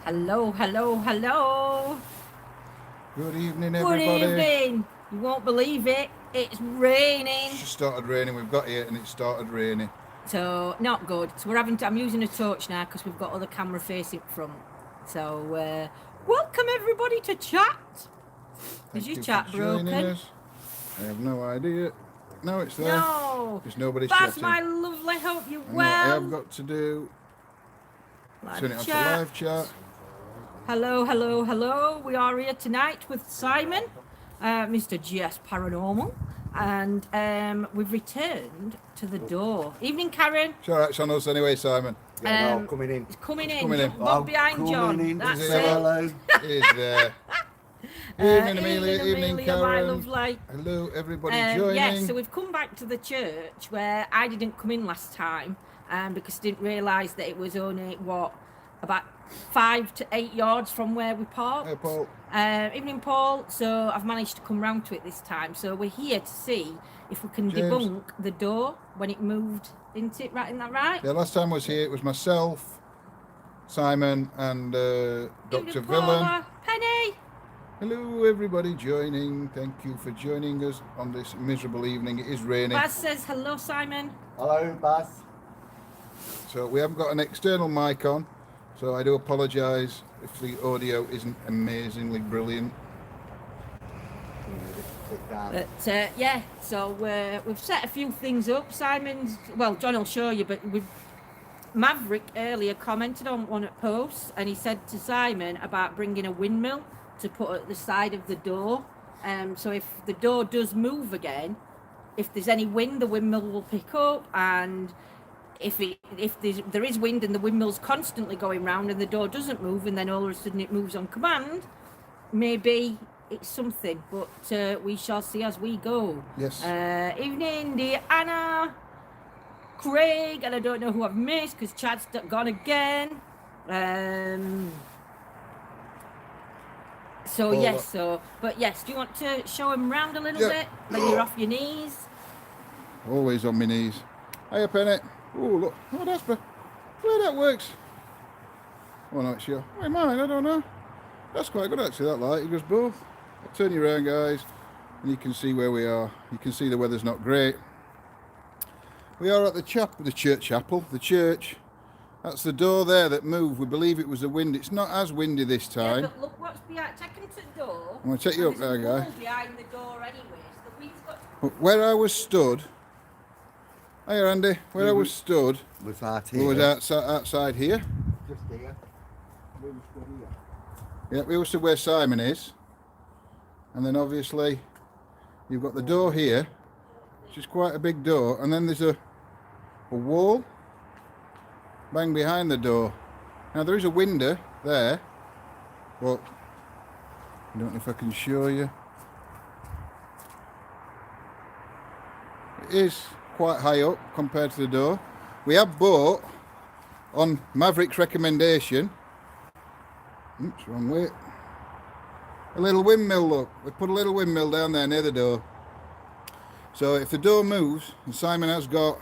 Hello, hello, hello. Good evening, Good everybody. evening. You won't believe it. It's raining. It just started raining. We've got here and it started raining. So, not good. So, we're having to, I'm using a torch now because we've got other camera facing front. So, welcome everybody to chat. Is your chat broken? Us. I have no idea. No, it's there. No. There's nobody That's chatting. my lovely. Hope you And well. what I have got to do, turn it on to live chat. Hello, hello, hello. We are here tonight with Simon, Mr. GS Paranormal, and we've returned to the door. Evening, Karen. It's all right, it's on us anyway, Simon. Yeah, no, coming in. It's coming It's in. coming in. Bob behind John. In. That's Is it. Hello. Is there. Evening, Amelia. Evening, my Karen. lovely. Hello, everybody joining. Yes, so we've come back to the church where I didn't come in last time because I didn't realise that it was only, about 5 to 8 yards from where we parked. Hey, Paul. Evening, Paul. So I've managed to come round to it this time. So we're here to see if we can James. debunk the door when it moved into it. Right? Isn't that right? Yeah, last time I was here, it was myself, Simon, and Dr. Evening, Villan. Paula. Penny. Hello, everybody joining. Thank you for joining us on this miserable evening. It is raining, Baz says hello, Simon. Hello, Baz. so we haven't got an external mic on. So I do apologise if the audio isn't amazingly brilliant. But yeah, so we've set a few things up. Simon's, well, John will show you, but Maverick earlier commented on one at posts, and he said to Simon about bringing a windmill to put at the side of the door. So if the door does move again, if there's any wind, the windmill will pick up, and if there is wind and the windmill's constantly going round and the door doesn't move, and then all of a sudden it moves on command, maybe it's something, but we shall see as we go. Yes. Evening, dear Anna, Craig, and I don't know who I've missed because Chad's gone again. So Paula. yes, but yes, do you want to show him round a little Yeah. bit when you're off your knees? Always on my knees. Hiya, Penny. Oh, look. Oh, that's where that works. Oh, no, it's your. Wait, mine. I don't know. That's quite good, actually, that light. It goes both. I'll turn you around, guys, and you can see where we are. You can see the weather's not great. We are at the church chapel, the church. That's the door there that moved. We believe it was the wind. It's not as windy this time. Yeah, but look what's behind. Take him to the door. I'm going to take you up there, There's a wall guy. behind the door anyway, so the wind's got. Where I was stood. Hiya, Andy. Where I was stood Was that we here? was outside here. Just here. We were stood here. Yeah, we were stood where Simon is. And then obviously you've got the door here, which is quite a big door, and then there's a wall bang behind the door. Now there is a window there, but I don't know if I can show you. It is quite high up compared to the door. We have bought, on Maverick's recommendation, oops, wrong way, a little windmill. Look, we put a little windmill down there near the door. So if the door moves, and Simon has got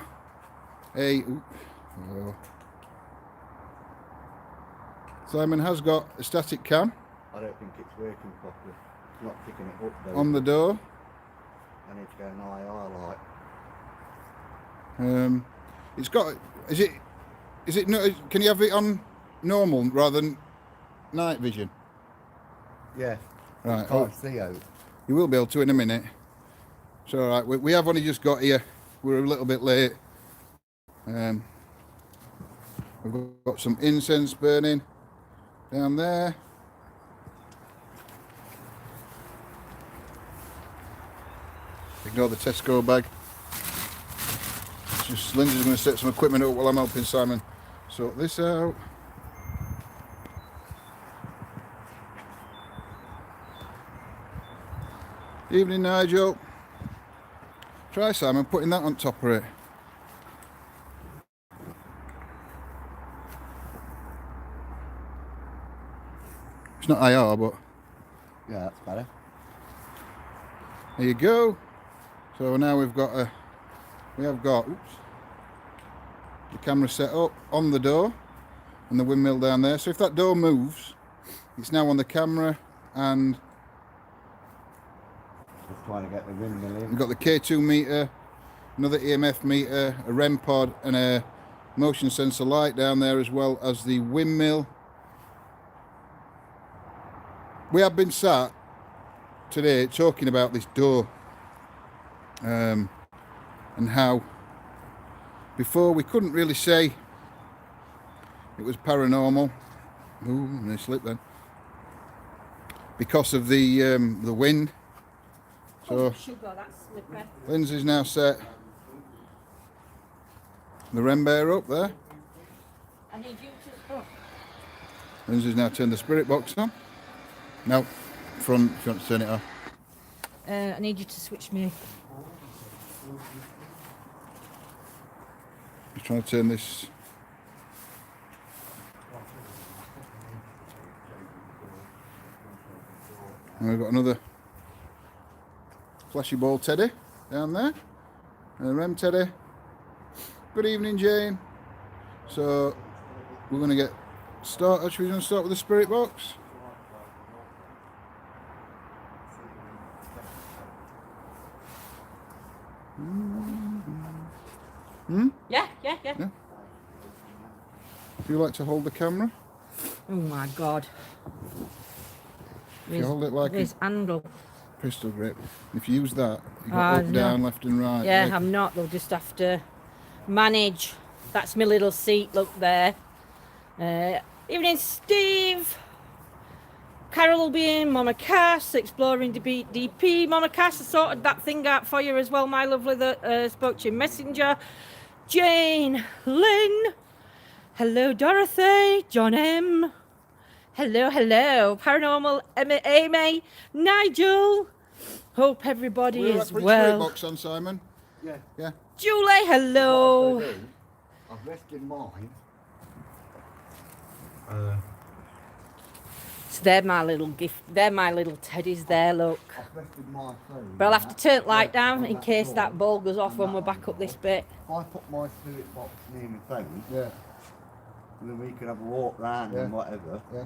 Simon has got a static cam I don't think it's working properly. It's not picking it up though. on the door. I need to go an IR light. It's got. Is it? No, can you have it on normal rather than night vision? Yeah. Right. Can't see out. You will be able to in a minute. It's all right. We have only just got here. We're a little bit late. We've got some incense burning down there. Ignore the Tesco bag. It's just Lindsay's going to set some equipment up while I'm helping Simon sort this out. Evening, Nigel. Try, Simon, putting that on top of it. It's not IR, but Yeah, that's better. there you go. So now we have got the camera set up on the door. and the windmill down there. So if that door moves, it's now on the camera, and Just trying to get the windmill in. we've got the K2 meter, another EMF meter, a REM pod, and a motion sensor light down there, as well as the windmill. We have been sat today talking about this door, and how before we couldn't really say it was paranormal. Ooh, I slipped then. Because of the wind. So Oh, sugar, that's slippery. Lindsay's now set the REM bear up there. I need you to. Oh. Lindsay's now turned the spirit box on. No, front, if you want to turn it off. I need you to switch me. Just trying to turn this. And we've got another flashy ball teddy down there. And a REM teddy. Good evening, Jane. So we're going to get started. Should we going to start with the spirit box? Yeah. Yeah. Would you like to hold the camera? Oh my God. If you hold it like this handle. a pistol grip. If you use that, you got up, no. down, left and right. Yeah, Like- I'm not. They'll just have to manage. That's my little seat. Look there. Evening, Steve. Carol will be in. Mama Cass, exploring DP. Mama Cass, I sorted that thing out for you as well, my lovely, that spoke to you Messenger. Jane, Lynn. Hello, Dorothy. John M. Hello. Paranormal, Amy, Nigel. Hope everybody We're is at Spirit well. box on, Simon. Yeah. Yeah. Julie, hello. What I've rested mine. So they're my little gift. They're my little teddies there, look. I've rested my phone. But I'll have to turn the light down in on case door. that ball goes off And when that we're on back the up this door. bit. If I put my spirit box near my phone, Yeah. and then we can have a walk round Yeah. and whatever Yeah.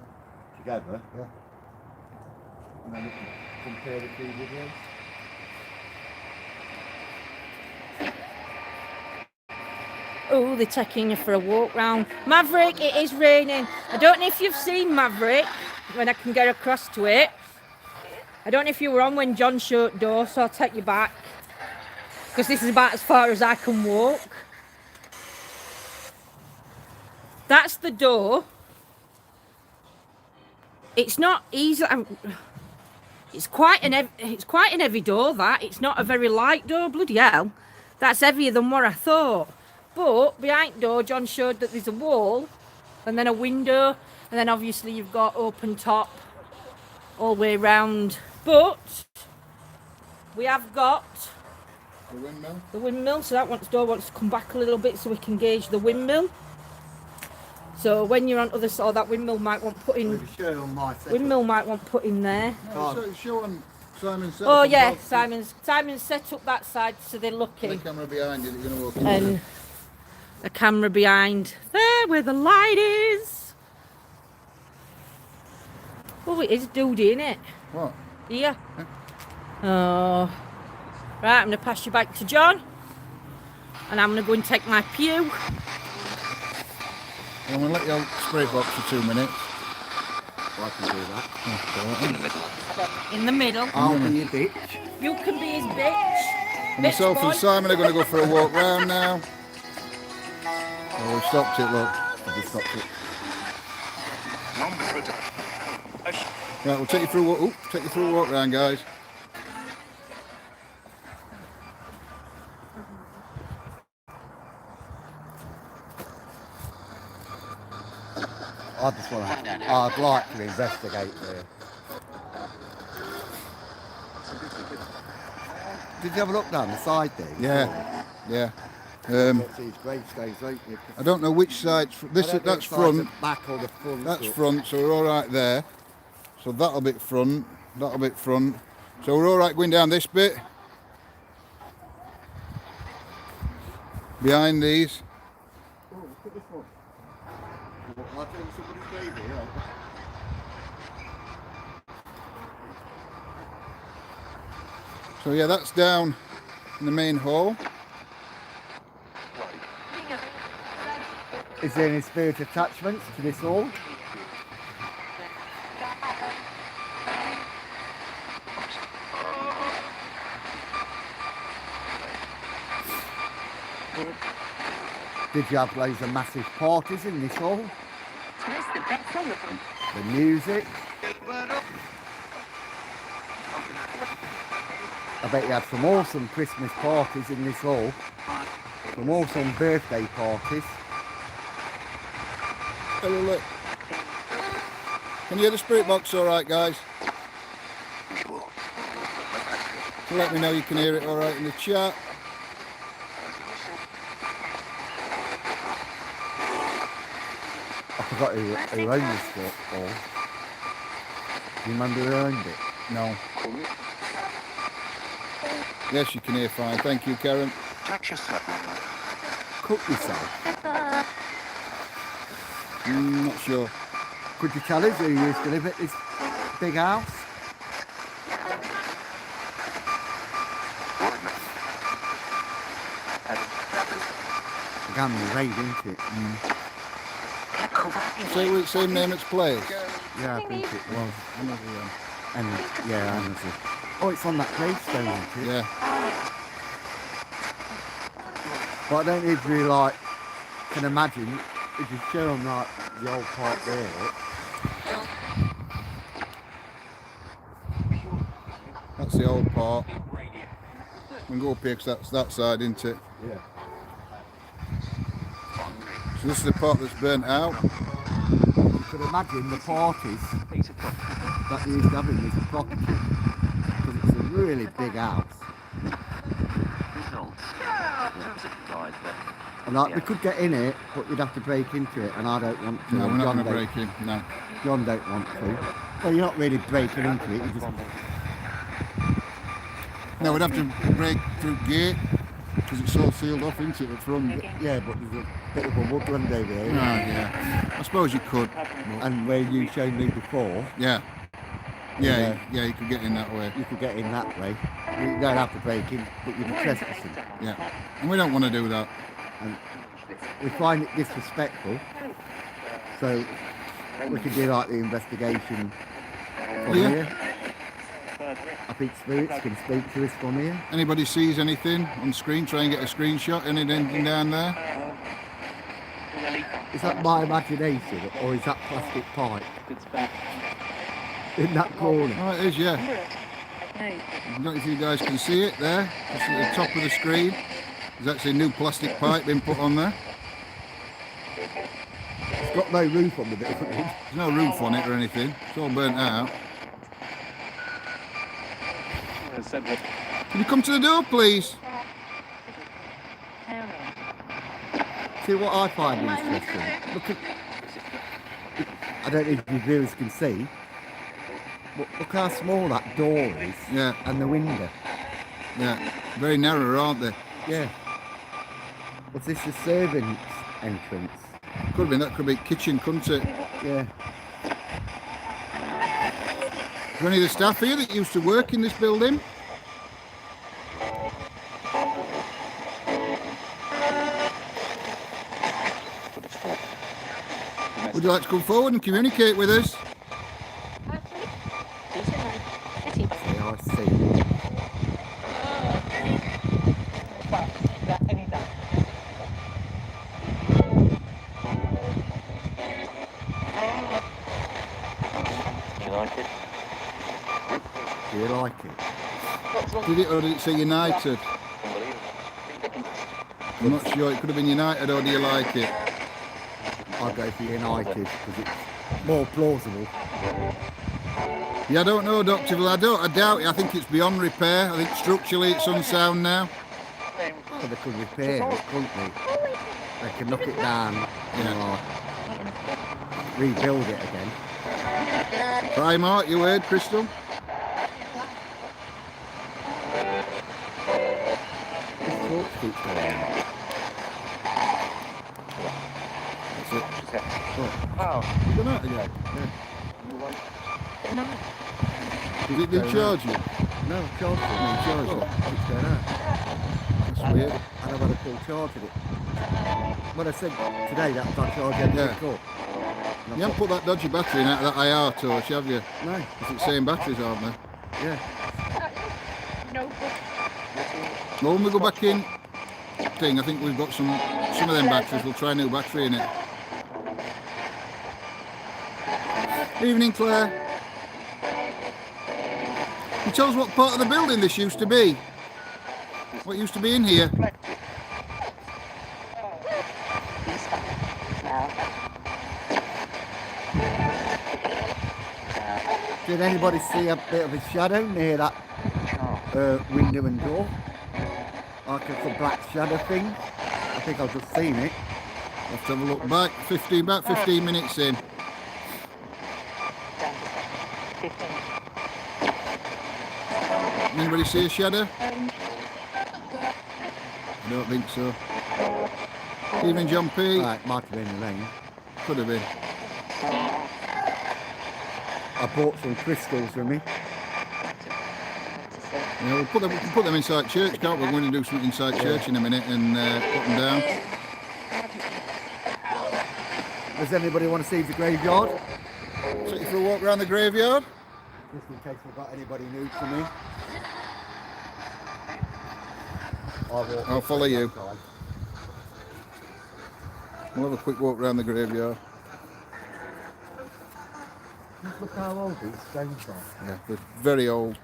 together, Yeah. and then we can compare the two videos. Oh, they're taking you for a walk round. Maverick, it is raining. I don't know if you've seen Maverick, when I can get across to it. I don't know if you were on when John shut door, so I'll take you back. Because this is about as far as I can walk. That's the door. It's not easy. It's quite an heavy door, that. It's not a very light door, bloody hell. That's heavier than what I thought. But behind the door, John showed that there's a wall and then a window, and then obviously you've got open top all the way round. But we have got The windmill. the windmill, so that door wants to come back a little bit so we can gauge the windmill. So when you're on other side, that windmill might want put in. Maybe show on my setup. Windmill might want put in there. No, show on Simon's set. Oh yeah, Simon's set up that side so they're The looking. camera behind you that you're going to walk into. And a camera behind there where the light is. Oh, it is duty, isn't it? What? Here. Oh. Right, I'm going to pass you back to John. And I'm going to go and take my pew. I'm going to let you out spirit box for 2 minutes. I can do that. In the middle. I'll be your bitch. You can be his bitch. And myself Bitch and boy. Simon are going to go for a walk round now. Oh, we've stopped it, look. I've just stopped it. Right, we'll take you through a walk round, guys. I just want to. I'd like to investigate there. Did you have a look down the side there? Yeah, yeah. Got these gravestones, don't you? I don't know which side's this. I don't know That's if it's like front. the back or the front. That's or- front, so we're all right there. So that'll be front. That'll be front. So we're all right going down this bit. Behind these. Oh, look at this one. Look like So yeah, that's down in the main hall. Is there any spirit attachments to this hall? Did you have loads of massive parties in this hall? The music? I bet you had some awesome Christmas parties in this hall. Some awesome birthday parties. Hello, look. Can you hear the spirit box all right, guys? So let me know you can hear it all right in the chat. I forgot who owned this hall. Do you remember who owned it? No. Yes, you can hear fine. Thank you, Karen. Cook yourself. Not sure. Could you tell us who used to live at this big house? Again, we raid into it. Same name it's place. Yeah, I think it was. And yeah, honestly. Oh, it's on that gravestone, isn't it? Yeah. But I don't need to be like, can imagine if you show them like the old part there. Look. That's the old part. We can go up here because that's that side, isn't it? Yeah. So this is the part that's burnt out. You could imagine the parties that they used to have in this property. Because it's a really big house. And like, we could get in it, but we'd have to break into it, and I don't want to. No, we're not John going to break in. No. John don't want to. Well, you're not really breaking into it. You just. No, we'd have to break through gate because it's all sealed off into it at front. Yeah, but there's a bit of a woodland over here. Oh, yeah. I suppose you could. And where you showed me before. Yeah. Yeah, you could get in that way. You could get in that way. You don't have to break in, but you'd be trespassing. Yeah. And we don't want to do that. And we find it disrespectful, so we could do like the investigation from here. I think spirits can speak to us from here. Anybody sees anything on screen, try and get a screenshot, anything down there? Is that my imagination, or is that plastic pipe in that corner? Oh, it is, yeah. I don't know if you guys can see it there, just at the top of the screen. There's actually a new plastic pipe been put on there. It's got no roof on the building. There's no roof on it or anything. It's all burnt out. Can you come to the door, please? See what I find interesting? Look at, I don't know if your viewers can see, but look how small that door is. Yeah. And the window. Yeah. Very narrow, aren't they? Yeah. Was this the servants' entrance? Could have been. That could be kitchen, couldn't it? Yeah. Is there any of the staff here that used to work in this building? Would you like to come forward and communicate with us? Yeah, I see. Do you like it? Did it, or did it say United? I'm not sure. It could have been United, or do you like it? I'll go for United because it's more plausible. Yeah, I don't know, Dr. Will. I doubt it. I think it's beyond repair. I think structurally it's unsound now. So they could repair it, couldn't they? They can knock it down and rebuild it again. Primark, you heard, Crystal? This talk keeps going on. That's it. Oh, you done that again? Did it do charge you? No, charge it. No, charge it. It's going out. That's weird. And I've had a full charge of it. When I said today that I charge every Yeah. call. You haven't put that dodgy battery in out of that IR torch, have you? No. It's the same batteries, aren't they? Yeah. Well, when we go back in, I think we've got some of them batteries. We'll try a new battery in it. Evening, Claire. Can you tell us what part of the building this used to be? What used to be in here? Did anybody see a bit of a shadow near that window and door? Like it's a black shadow thing. I think I've just seen it. I'll have to have a look back. About 15 minutes in. Anybody see a shadow? I don't think so. Evening, John P. Right, might have been the rain. Could have been. I bought some crystals with me. You know, we can put them inside church, can't we? We're going to do something inside church in a minute and put them down. Does anybody want to see the graveyard? Take you for a walk around the graveyard. Just in case we've got anybody new to me. I'll follow you. We'll have a quick walk around the graveyard. Just look how old these stones are. Yeah, they're very old.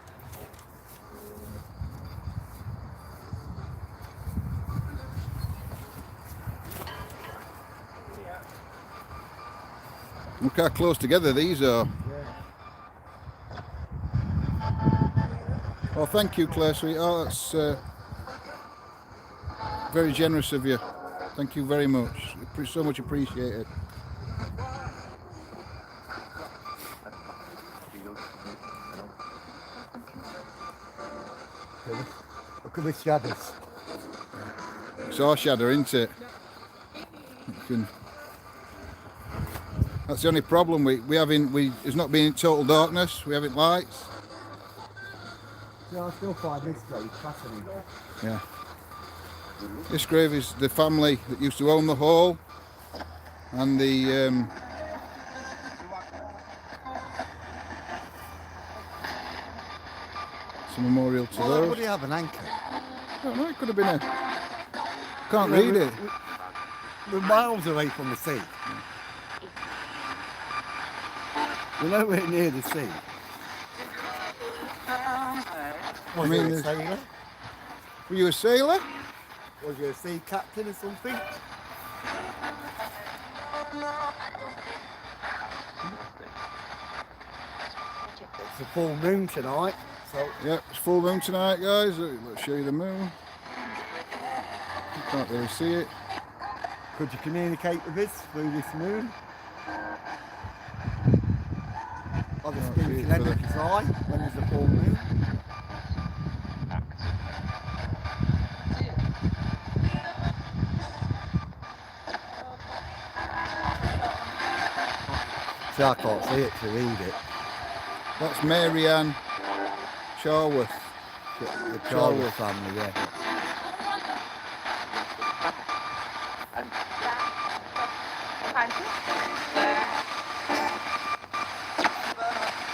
Look how close together these are. Oh, thank you, Claire, sweetheart. That's very generous of you. Thank you very much. So much appreciated. Look at the shadows. It's our shadow, isn't it? That's the only problem it's not being in total darkness. We haven't lights. Yeah, I still find this grave fascinating. Yeah. This grave is the family that used to own the hall, and the it's a memorial to Why those. would he have an anchor? I don't know, it could have been a... Can't read it. We're miles away from the sea. We're nowhere near the sea. Was mean, you a sailor? Were you a sailor? Was you a sea captain or something? It's a full moon tonight, so... Yeah, it's full moon tonight, guys. Let's show you the moon. You can't really see it. Could you communicate with us through this moon? Obviously, see you it can for the- enter his eye when there's a full moon. See, I can't see it to read it. That's Mary Ann Charworth. The Charles family, yeah.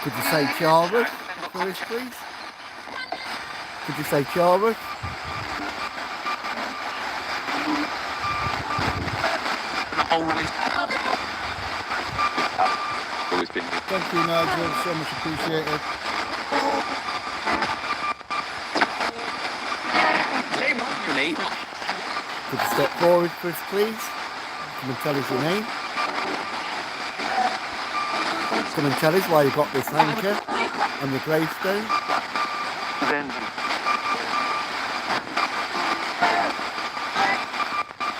Could you say Charles for us, please? Could you say Charles? Thank you, Nigel. So much appreciated. Could you step forward for us, please? Come and tell us your name. Come and tell us why you got this anchor on your gravestone.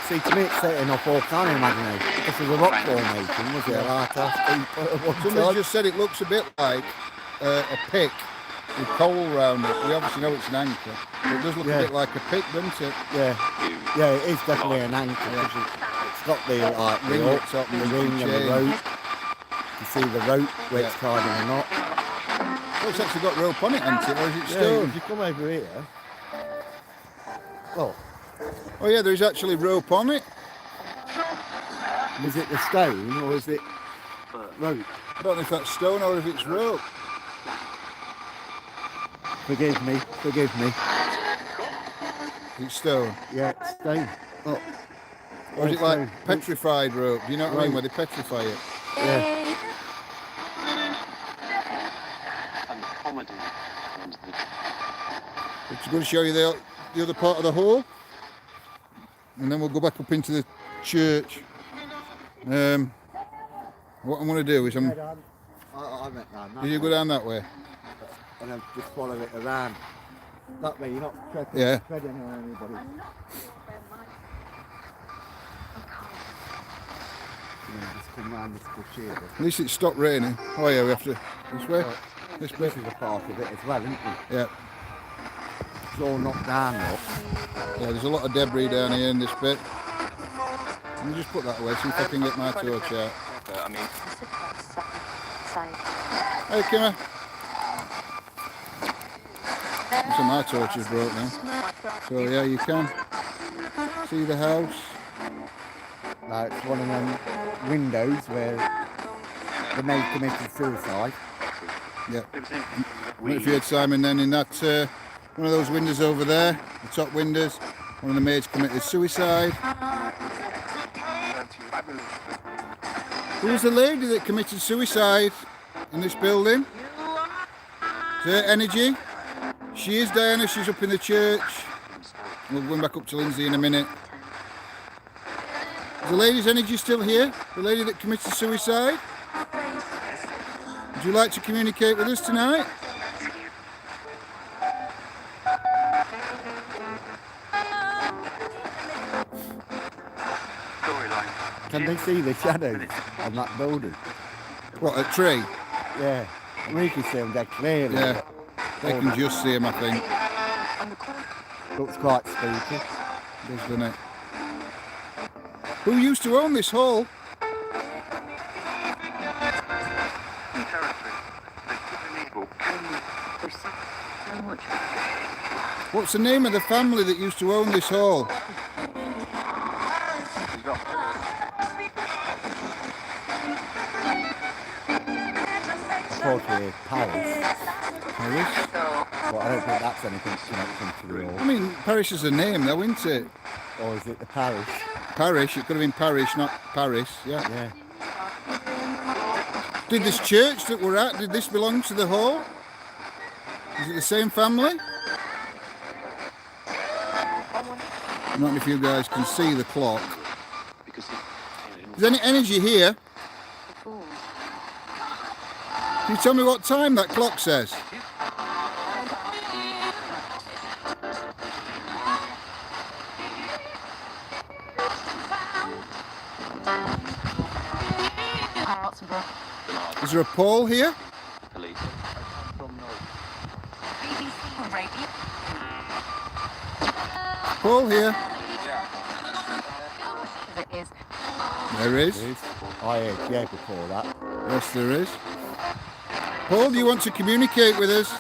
See, to me it's setting off all kind of imagination. This is a rock formation, was it? A lighthouse people at one Somebody time? just said it looks a bit like a pick with coal around it. We obviously know it's an anchor. But it does look a bit like a pick, doesn't it? Yeah, it is definitely an anchor. It's It's got the like Ring the at the top the and you ring can and the change. rope. You see the rope where it's tied in a knot. Oh, it's actually got rope on it, hasn't it? Or is it Yeah, stone? if you come over here. Oh, Oh yeah, there's actually rope on it. is it the stone or is it rope? I don't know if that's stone or if it's rope. Forgive me, forgive me. It's stone. Yeah, it's stone. Oh, Or is it stone. like petrified rope? Do you know what I mean? Where they petrify it. Yeah. It's going to show you the other part of the hole. And then we'll go back up into the church. What I'm going to do is I went round that you way. go down that way? And then just follow it around. That way you're not treading, Yeah. treading on anybody. And then just come round this bush here. At least it stopped raining. Oh yeah, we have to this way. This This bit. is a part of it as well, isn't it? Yeah. It's all knocked down, look. Yeah, there's a lot of debris down here in this bit. Let me just put that away, see if I can get my torch out. Hey, Kimmer. So my torch is broke now. So yeah, you can see the house. Now it's one of them windows where the maid committed suicide. Yeah. What if you had Simon then in that one of those windows over there, the top windows, one of the maids committed suicide. Who was the lady that committed suicide in this building? Is there energy? She is Diana, she's up in the church. We'll go back up to Lindsay in a minute. Is the lady's energy still here? The lady that committed suicide? Would you like to communicate with us tonight? Can they see the shadows on that building? What, a tree? Yeah. We can see them dead clearly. Yeah, they can just see him, I think. Looks quite spooky. Doesn't it? Who used to own this hall? What's the name of the family that used to own this hall? Unfortunately, Paris. Paris? But I don't think that's anything connected to the I hall. mean, Paris is a name though, isn't it? Or is it the parish? Parish, it could have been Parish, not Paris, yeah. Yeah. Did this church that we're at, did this belong to the hall? Is it the same family? I'm not if you guys can see the clock. Is there any energy here? Can you tell me what time that clock says? Is there a pole here? Pole here. There is. There is. I heard yeah before that. Yes, there is. Paul, do you want to communicate with us?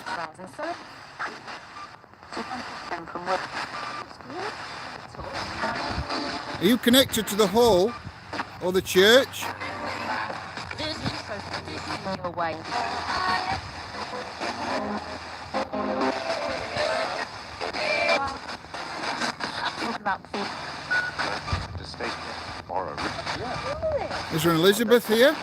Are you connected to the hall or the church? Is there an Elizabeth here?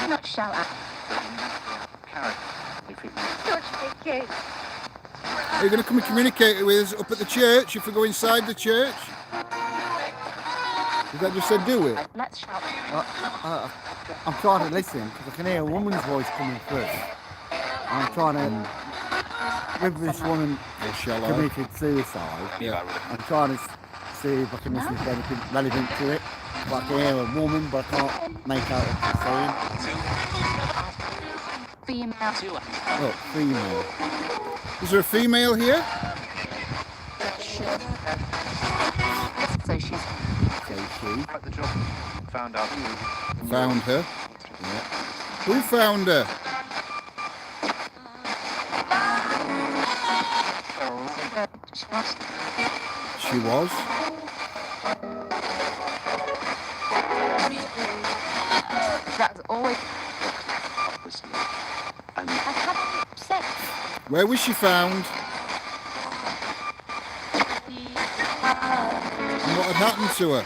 Not shout at. Are you going to come and communicate with us up at the church if we go inside the church? Did that just say do it? Let's shout. I'm trying to listen because I can hear a woman's voice coming through. I'm trying to, with this woman Or shall I? committed suicide, Yeah. I'm trying to see if I can listen to anything relevant to it. Well, I can hear a woman, but I can't make out what she's saying. Female. Oh, female. Is there a female here? So she's So she. At the job, found out. Found her. Yeah. Who found her? She was. that's always Obviously. And I've had sex. Where was she found? And what had happened to her?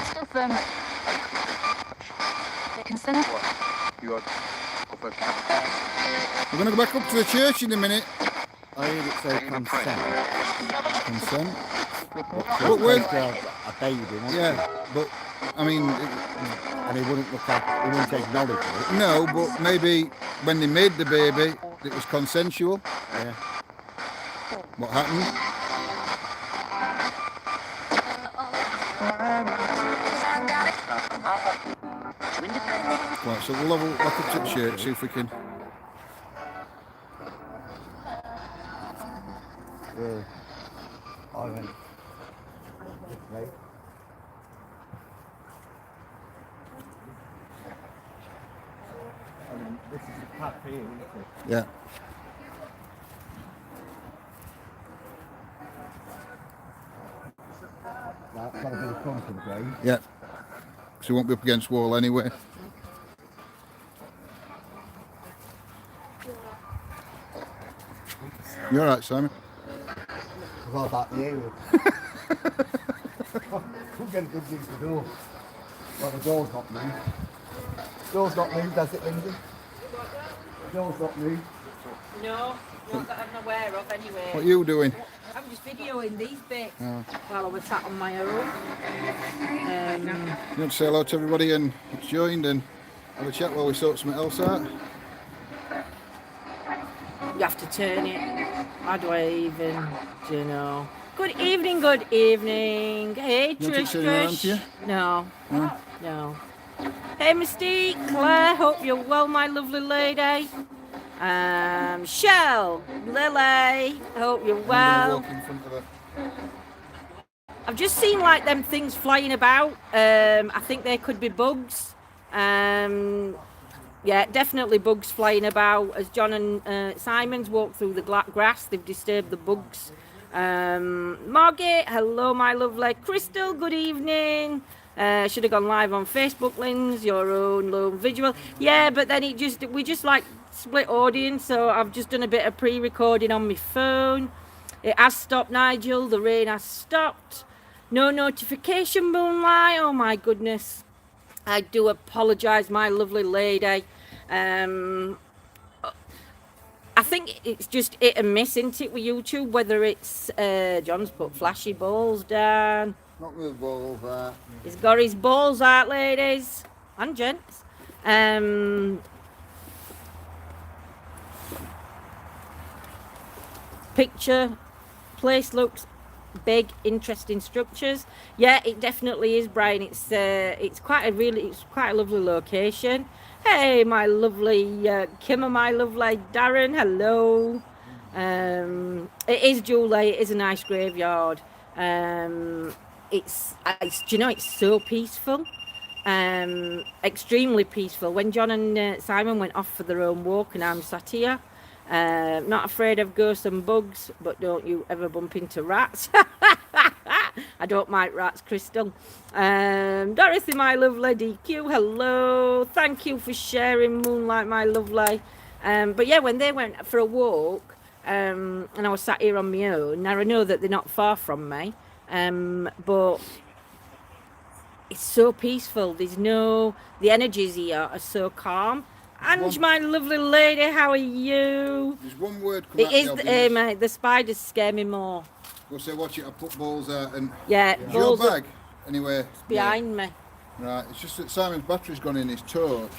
Stuff they consider you are of a We're going to go back up to the church in a minute. I heard it say consent. Consent. So But when- a baby, wasn't Yeah, but I mean, it? And he wouldn't acknowledge it. no, but maybe when they made the baby, it was consensual. Yeah. What happened? Right, so we'll have a look up to the church, see if we can. Yeah. I went this way. I mean, this is the path here, isn't it? Yeah. That's got a bit of front of the grave. Yeah. So we won't be up against wall anyway. You all right, Simon? Well, about the area. We'll get a good dig the door. Well, the door's not moved. Door's not moved, has it, Lindsay? The door's not moved. No, not that I'm aware of anyway. What are you doing? I'm just videoing these bits Oh. while I was sat on my own. You want to say hello to everybody and joined and have a chat while we sort something else out? You have to turn it. How do I even, do you know? Good evening, good evening. Hey, You want Trish, to turn around to you? No, No? no. Hey, Mystique, Claire, hope you're well, my lovely lady. Shell, Lily, hope you're I'm well. gonna walk in front of her. I've just seen like them things flying about. I think they could be bugs. Yeah, definitely bugs flying about. As John and Simon's walked through the grass, they've disturbed the bugs. Margaret, hello, my lovely. Crystal, good evening. Should have gone live on Facebook, Linz, your own lone visual. Yeah, but then we just like split audience, so I've just done a bit of pre-recording on my phone. It has stopped, Nigel. The rain has stopped. No notification, Moonlight. Oh my goodness. I do apologise, my lovely lady. I think it's just hit and miss, isn't it, with YouTube? Whether it's John's put flashy balls down. Not with balls there. He's got his balls out, ladies and gents. Picture, place looks big, interesting structures. Yeah, it definitely is, Brian. It's quite a lovely location. Hey, my lovely Kim and my lovely Darren. Hello. It is Julie. It is a nice graveyard. It's do you know, it's so peaceful. Extremely peaceful. When John and Simon went off for their own walk, and I'm sat here. Not afraid of ghosts and bugs, but don't you ever bump into rats. I don't mind rats, Crystal. Dorothy, my lovely. DQ, hello. Thank you for sharing, Moonlight, my lovely. But yeah, when they went for a walk, and I was sat here on my own, now I know that they're not far from me, but it's so peaceful. The energies here are so calm. Ange, my lovely lady, how are you? There's one word come It out is, the obvious. mate, the spiders scare me more. We'll say, watch it, I put balls out and... Yeah, Is your balls are bag? Anyway. behind me. Yeah. Right, it's just that Simon's battery's gone in his torch.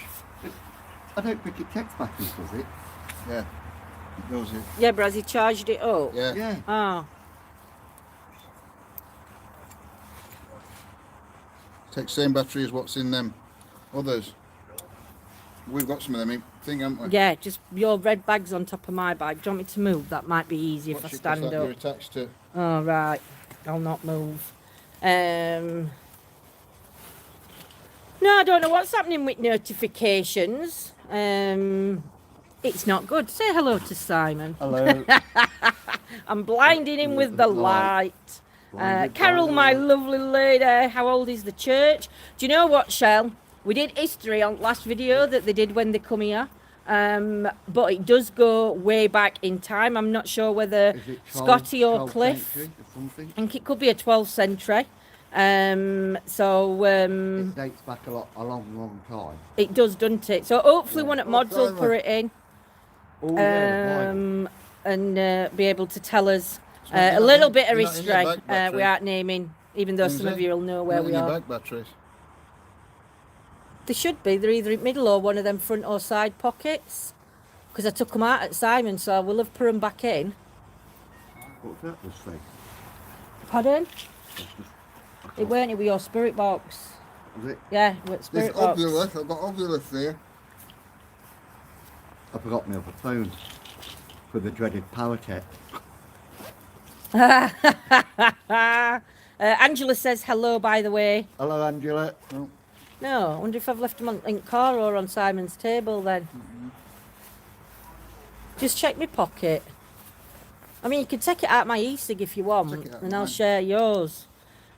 I don't think it takes batteries, does it? Yeah. Does it? Yeah, but has he charged it up? Yeah. Yeah. Oh. Take same battery as what's in them others. We've got some of them thing, haven't we? Yeah, just your red bag's on top of my bag. Do you want me to move? That might be easier if I What's it, 'cause stand that you're up. attached to. Oh, right. I'll not move. No, I don't know what's happening with notifications. It's not good. Say hello to Simon. Hello. I'm blinding him with the light. Blinded Carol, by the my light. lovely lady, how old is the church? Do you know what, Shell? We did history on last video that they did when they come here. But it does go way back in time. I'm not sure whether Is it 12 Scotty or 12th Cliff. century or something? I think it could be a 12th century. It dates back a long time. It does, doesn't it? So hopefully Yeah. one at Mods will timer. put it in Oh, yeah, and be able to tell us not a in- little bit of you're not in your history bag battery. without naming, even though some of you will know where Not in we your are. bag batteries. They should be. They're either in middle or one of them front or side pockets. Because I took them out at Simon, so I will have put them back in. What's that was say? Pardon? It weren't it with your spirit box. Was it? Yeah, with There's spirit box. Oculus. I've got Oculus there. I forgot my other phone for the dreaded power tech. Angela says hello, by the way. Hello, Angela. Oh, No, I wonder if I've left them on in car or on Simon's table then. Just check my pocket. I mean, you can take it out my e-cig if you want, Take it out and I'll mine. share yours.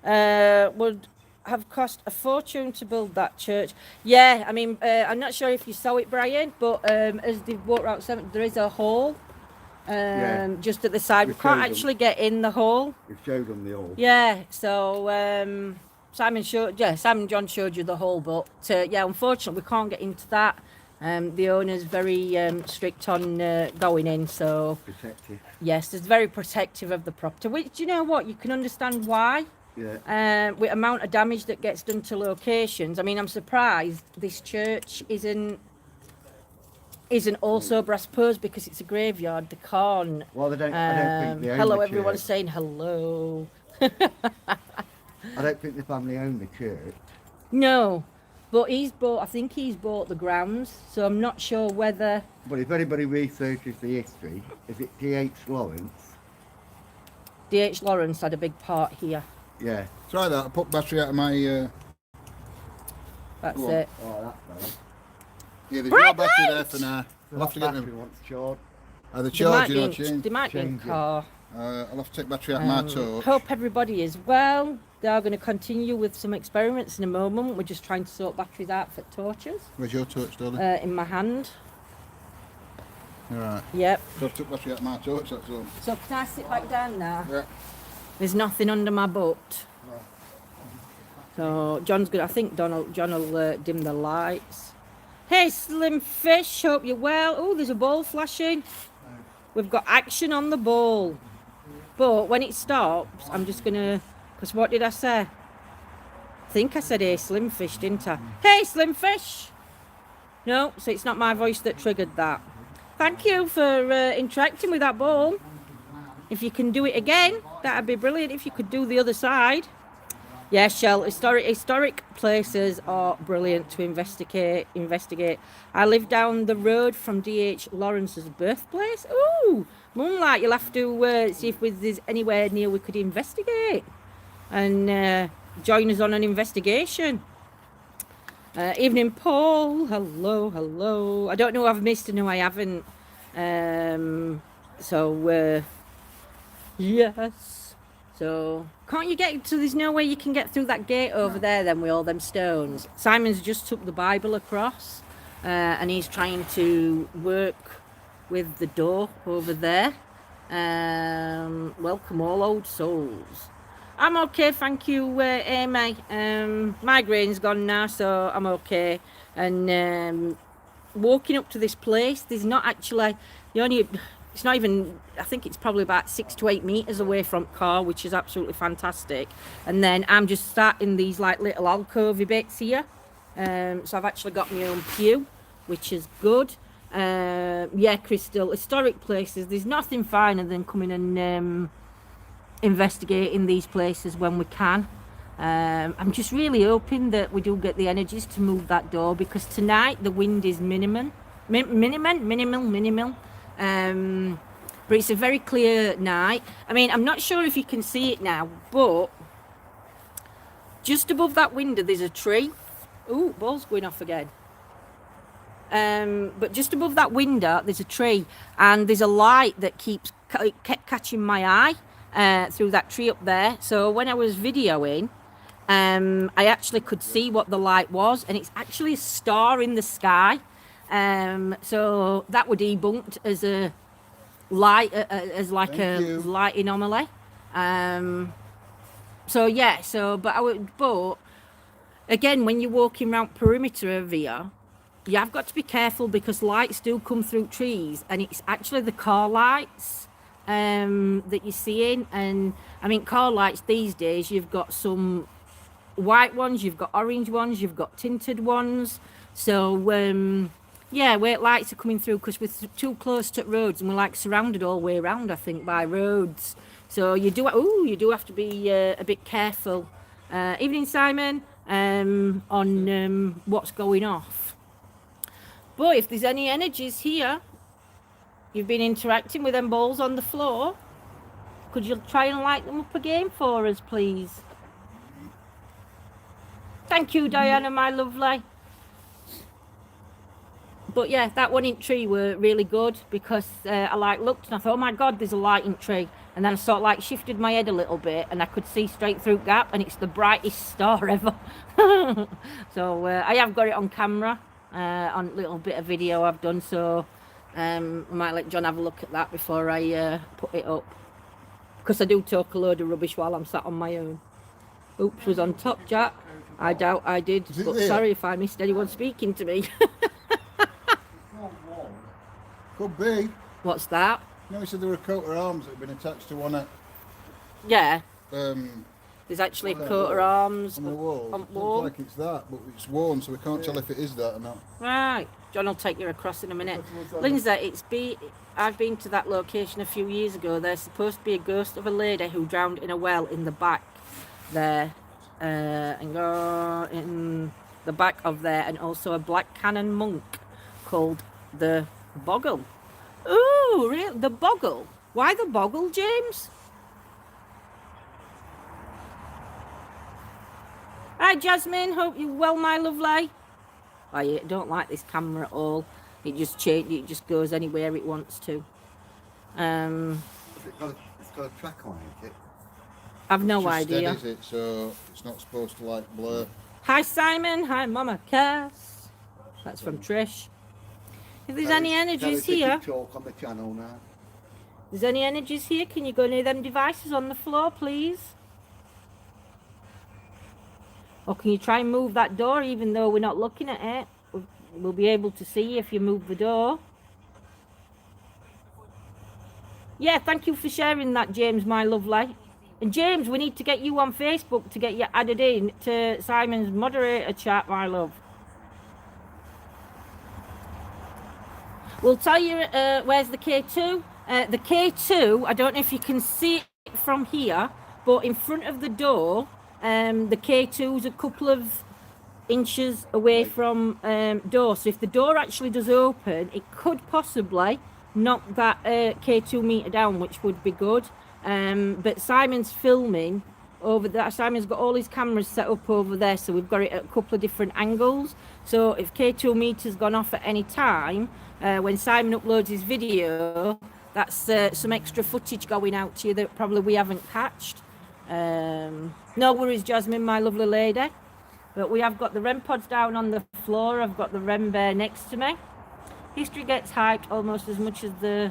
Would have cost a fortune to build that church. Yeah, I mean, I'm not sure if you saw it, Brian, but as they've walked Route 7, there is a hole Yeah. just at the side. We We can't showed them. actually get in the hole. We've showed them the all. Yeah, so Simon and John showed you the hole, but yeah, unfortunately we can't get into that. The owner's very strict on going in, so Protective. yes, it's very protective of the property. Which, you know what, you can understand why. Yeah. With amount of damage that gets done to locations. I mean, I'm surprised this church isn't also, but I suppose because it's a graveyard, they can't. Well, they don't. I don't think they own Hello, the everyone's church. saying hello. I don't think the family own the church. No, but I think he's bought the grounds, so I'm not sure whether. But if anybody researches the history, is it D.H. Lawrence? D.H. Lawrence had a big part here. Yeah. try that. I put battery out of my. That's Go on. it. Oh, that's better. Yeah, there's no battery there for now. I'll have to get Battery them. wants charged. Either They might charging be or in, change. they might be in change it. car. I'll have to take battery out of my torch. Hope everybody is well. They are going to continue with some experiments in a moment. We're just trying to sort batteries out for torches Where's your torch, darling? in my hand. Alright. Yep. So I took battery out of my torch, that's all. So can I sit back down now? Yeah. There's nothing under my butt. So I think John will dim the lights. Hey Slim Fish, hope you're well. Oh, there's a ball flashing. We've got action on the ball. But when it stops, I'm just gonna, because what did I say? I think I said hey Slim Fish, didn't I? Hey Slim Fish! No, so it's not my voice that triggered that. Thank you for interacting with that ball. If you can do it again, that'd be brilliant. If you could do the other side. Yeah, Shell, historic places are brilliant to investigate. I live down the road from D.H. Lawrence's birthplace. Ooh, moonlight. You'll have to see if there's anywhere near we could investigate and join us on an investigation. Evening, Paul. Hello, hello. I don't know who I've missed and who I haven't. Yes. So, can't you get to, there's no way you can get through that gate over there then with all them stones. Simon's just took the Bible across and he's trying to work with the door over there. Welcome all old souls. I'm okay, thank you, Amy. Migraine's gone now, so I'm okay. And walking up to this place, there's not actually, it's not even, I think it's probably about 6 to 8 meters away from car, which is absolutely fantastic. And then I'm just sat in these like little alcovey bits here. So I've actually got my own pew, which is good. Yeah, Crystal, historic places, there's nothing finer than coming and investigating these places when we can. I'm just really hoping that we do get the energies to move that door, because tonight the wind is minimal. But it's a very clear night. I mean, I'm not sure if you can see it now, but just above that window there's a tree. Ooh, ball's going off again. But just above that window there's a tree, and there's a light that kept catching my eye through that tree up there. So when I was videoing, I actually could see what the light was, and it's actually a star in the sky. So that would debunked as a light, as like Thank a you. light anomaly. So yeah, but again, when you're walking around perimeter of here, you have got to be careful, because lights do come through trees, and it's actually the car lights that you're seeing. And I mean, car lights these days, you've got some white ones, you've got orange ones, you've got tinted ones. So yeah, where lights are coming through, because we're too close to roads, and we're like surrounded all the way around, I think, by roads. So you do have to be a bit careful. Evening, Simon, on what's going off. But if there's any energies here, you've been interacting with them balls on the floor, could you try and light them up again for us, please? Thank you, Diana, my lovely. But yeah, that one in tree were really good, because I looked and I thought, oh my God, there's a light in tree. And then I sort of shifted my head a little bit, and I could see straight through gap, and it's the brightest star ever. So I have got it on camera, on a little bit of video I've done. So I might let John have a look at that before I put it up, because I do talk a load of rubbish while I'm sat on my own. Oops, was on top, Jack. I doubt I did, but sorry if I missed anyone speaking to me. Could be. What's that? You know, he said there were a coat of arms that had been attached to one of Yeah, um, there's actually a coat of arms on the wall. on It wall. looks like it's that, but it's worn, so we can't tell if it is that or not. Right, John will take you across in a minute. Lindsay, I've been to that location a few years ago. There's supposed to be a ghost of a lady who drowned in a well in the back there, and go in the back of there, and also a black canon monk called the Boggle. Ooh, really? The Boggle? Why the Boggle, James? Hi, Jasmine. Hope you're well, my lovely. I don't like this camera at all. It just it just goes anywhere it wants to. It's got a track on it. I've no It's just idea. steady, is it? So it's not supposed to blur. Hi, Simon. Hi, Mama Cass. That's from Trish. If there's any energies here, Talk on the channel now. there's any energies here, can you go near them devices on the floor, please? Or can you try and move that door, even though we're not looking at it? We'll be able to see if you move the door. Yeah, thank you for sharing that, James, my lovely. And James, we need to get you on Facebook to get you added in to Simon's moderator chat, my love. We'll tell you where's the K2. The K2, I don't know if you can see it from here, but in front of the door, the K2 is a couple of inches away from door. So if the door actually does open, it could possibly knock that K2 meter down, which would be good. But Simon's filming over there. Simon's got all his cameras set up over there, so we've got it at a couple of different angles. So if K2 meter's gone off at any time, when Simon uploads his video, that's some extra footage going out to you that probably we haven't catched. No worries, Jasmine, my lovely lady. But we have got the REM pods down on the floor. I've got the REM bear next to me. History gets hyped almost as much as the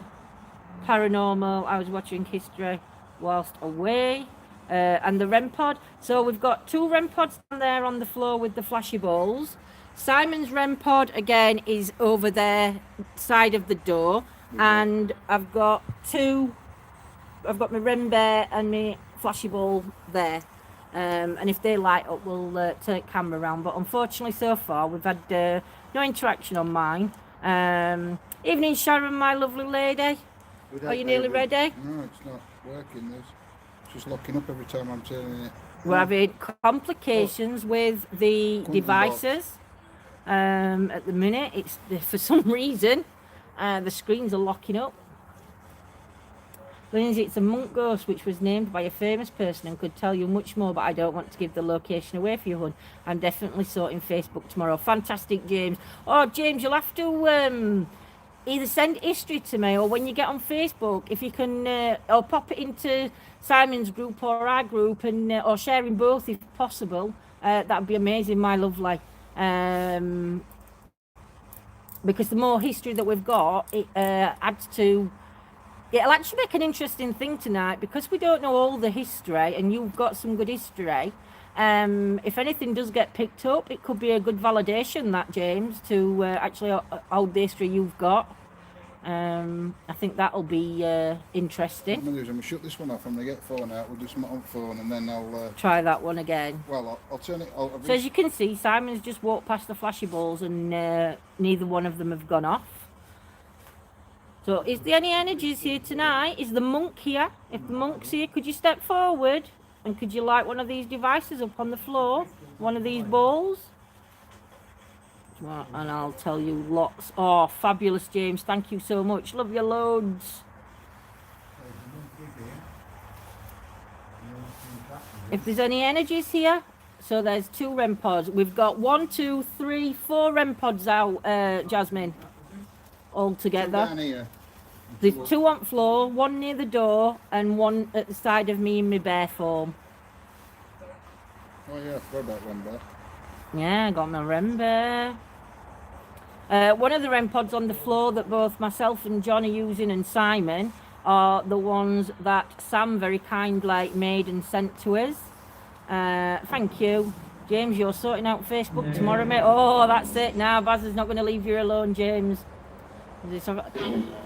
paranormal. I was watching history whilst away. And the REM pod. So we've got 2 REM pods down there on the floor with the flashy balls. Simon's REM pod again is over there side of the door, and I've got my REM bear and my flashy ball there, and if they light up we'll take camera around, but unfortunately so far we've had no interaction on mine. Evening, Sharon, my lovely lady. We Are don't you nearly know. ready? No, it's not working. It's just locking up every time I'm turning it. We're having complications with the Quantum devices. At the minute, it's for some reason the screens are locking up. Lindsay, it's a monk ghost which was named by a famous person and could tell you much more, but I don't want to give the location away for you, hun. I'm definitely sorting Facebook tomorrow. Fantastic, James. Oh, James, you'll have to either send history to me, or when you get on Facebook, if you can, or pop it into Simon's group or our group, and or sharing both if possible. That'd be amazing, my lovely. Because the more history that we've got, it adds to. It'll actually make an interesting thing tonight, because we don't know all the history, and you've got some good history. If anything does get picked up, it could be a good validation, that, James, to actually hold the history you've got. I think that'll be interesting. What I'm going to shut this one off. I'm going to get phone out. We'll do something on phone, and then I'll... Try that one again. Well, I'll turn it... So as you can see, Simon's just walked past the flashy balls, and neither one of them have gone off. So is there any energies here tonight? Is the monk here? If the monk's here, could you step forward? And could you light one of these devices up on the floor? One of these balls? Well, and I'll tell you lots. Oh, fabulous, James. Thank you so much. Love you loads. If there's any energies here, so there's 2 REM pods. We've got 1, 2, 3, 4 REM pods out, Jasmine, all together. Down here. There's 2 on floor, 1 near the door, and 1 at the side of me in my bare form. Oh yeah, I forgot about one back. Yeah, I got my REM bear. One of the REM pods on the floor that both myself and John are using, and Simon, are the ones that Sam very kindly made and sent to us. Thank you. James, you're sorting out Facebook tomorrow, mate. Oh, that's it. Now, Baz is not going to leave you alone, James.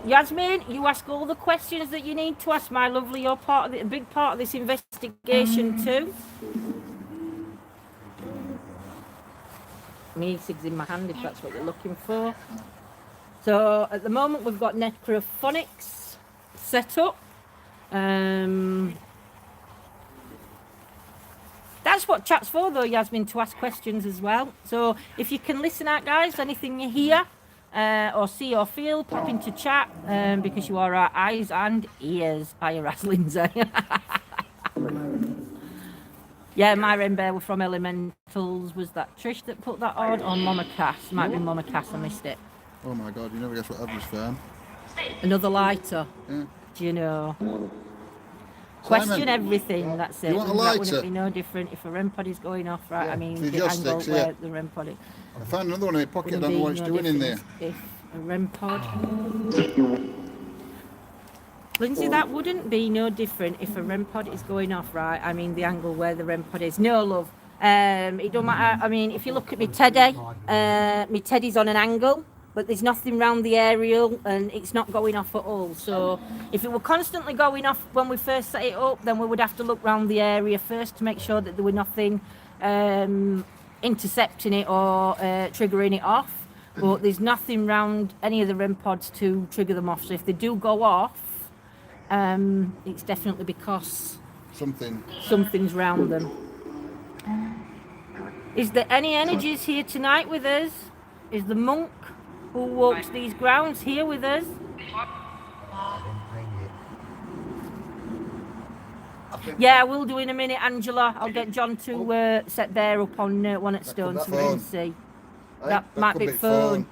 Yasmin, you ask all the questions that you need to ask, my lovely. You're part of a big part of this investigation too. Music's in my hand, if that's what you're looking for. So at the moment we've got necrophonics set up. That's what chat's for, though, Yasmin, to ask questions as well. So if you can listen out, guys, anything you hear or see or feel, pop into chat, because you are our eyes and ears. Hiya, Raz Lindsay. Yeah, my rainbow were from Elementals. Was that Trish that put that on? Or Mama Cass? Might be Mama Cass, I missed it. Oh my God, you never guess what I've just found. Another lighter. Yeah. Do you know? Question everything, that's it. You want a That lighter? wouldn't be no different if a REM pod is going off, right? Yeah. I mean, For the your angle sticks, where yeah. the REM pod is. I found another one in my pocket. I Wouldn't don't know be what it's no doing in there. difference if a REM pod... Lindsay, that wouldn't be no different if a REM pod is going off, right? I mean, the angle where the REM pod is. No, love. It don't matter. I mean, if you look at me teddy, my teddy's on an angle, but there's nothing round the aerial, and it's not going off at all. So if it were constantly going off when we first set it up, then we would have to look round the area first to make sure that there were nothing intercepting it or triggering it off. But there's nothing round any of the REM pods to trigger them off. So if they do go off, it's definitely because something's round them. Is there any energies here tonight with us? Is the monk who walks these grounds here with us? Yeah, I will do in a minute, Angela. I'll get John to set Bear up on one at Stone so we can see. That might be phone.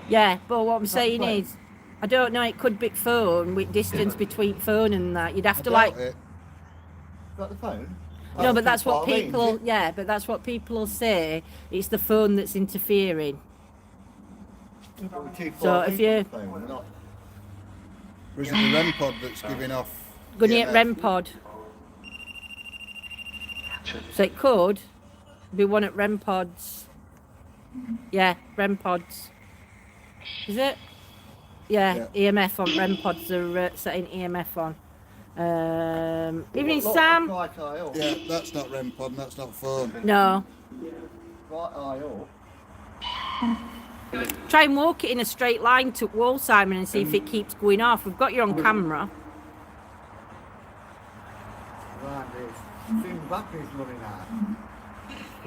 Yeah, but what I'm saying is, I don't know, it could be phone with distance between phone and that. You'd have to like... Is that the phone? No, but that's what people... Yeah, but that's what people will say. It's the phone that's interfering. So if you... Or is it the REM pod that's giving off? Going to get REM pod. So it could be one at REM pods. Yeah, REM pods. Is it? Yeah, EMF on REM pods are setting EMF on. Evening, Look, Sam. Right eye up. Yeah, that's not REM pod and that's not phone. No. Right eye up. Try and walk it in a straight line to wall, Simon, and see if it keeps going off. We've got you on camera. Right, this. Seems the battery's running out.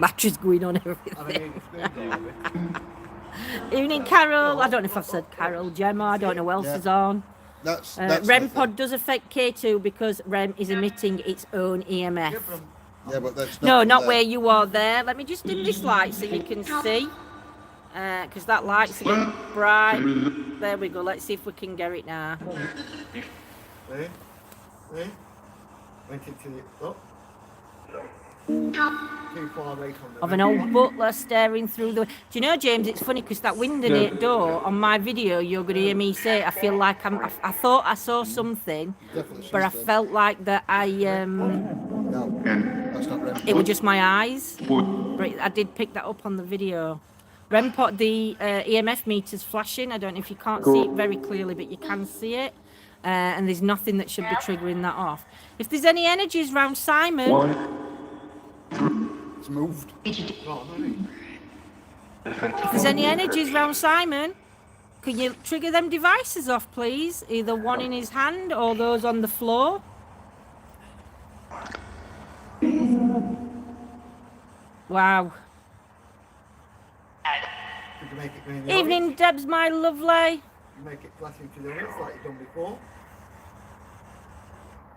Battery's going on I everything. mean, it's been over. Evening, Carol. I don't know if I've said Carol. Gemma, I don't know who else Yeah. is on. That's REM nothing. pod does affect K2 because REM is emitting its own EMF. Yeah, but that's No, from not there. where you are there. Let me just dim this light so you can see. Because that light's a bit bright. There we go. Let's see if we can get it now. Ready? Ready? Went into the... Oh. Too far away from the... Of an old butler staring through the... Do you know, James, it's funny because that window door on my video, you're going to hear me say, I feel like I thought I saw something, Definitely but I she's felt like that No, that's not REM pod. it was just my eyes. But I did pick that up on the video. REM pod, the EMF meter's flashing. I don't know if you can't see it very clearly, but you can see it. And there's nothing that should be triggering that off. If there's any energies around Simon, It's moved. if there's any energies around Simon, can you trigger them devices off, please? Either one in his hand or those on the floor. Wow. Could you make it green? Evening, Debs, my lovely. You make it flash into the orange like you've done before.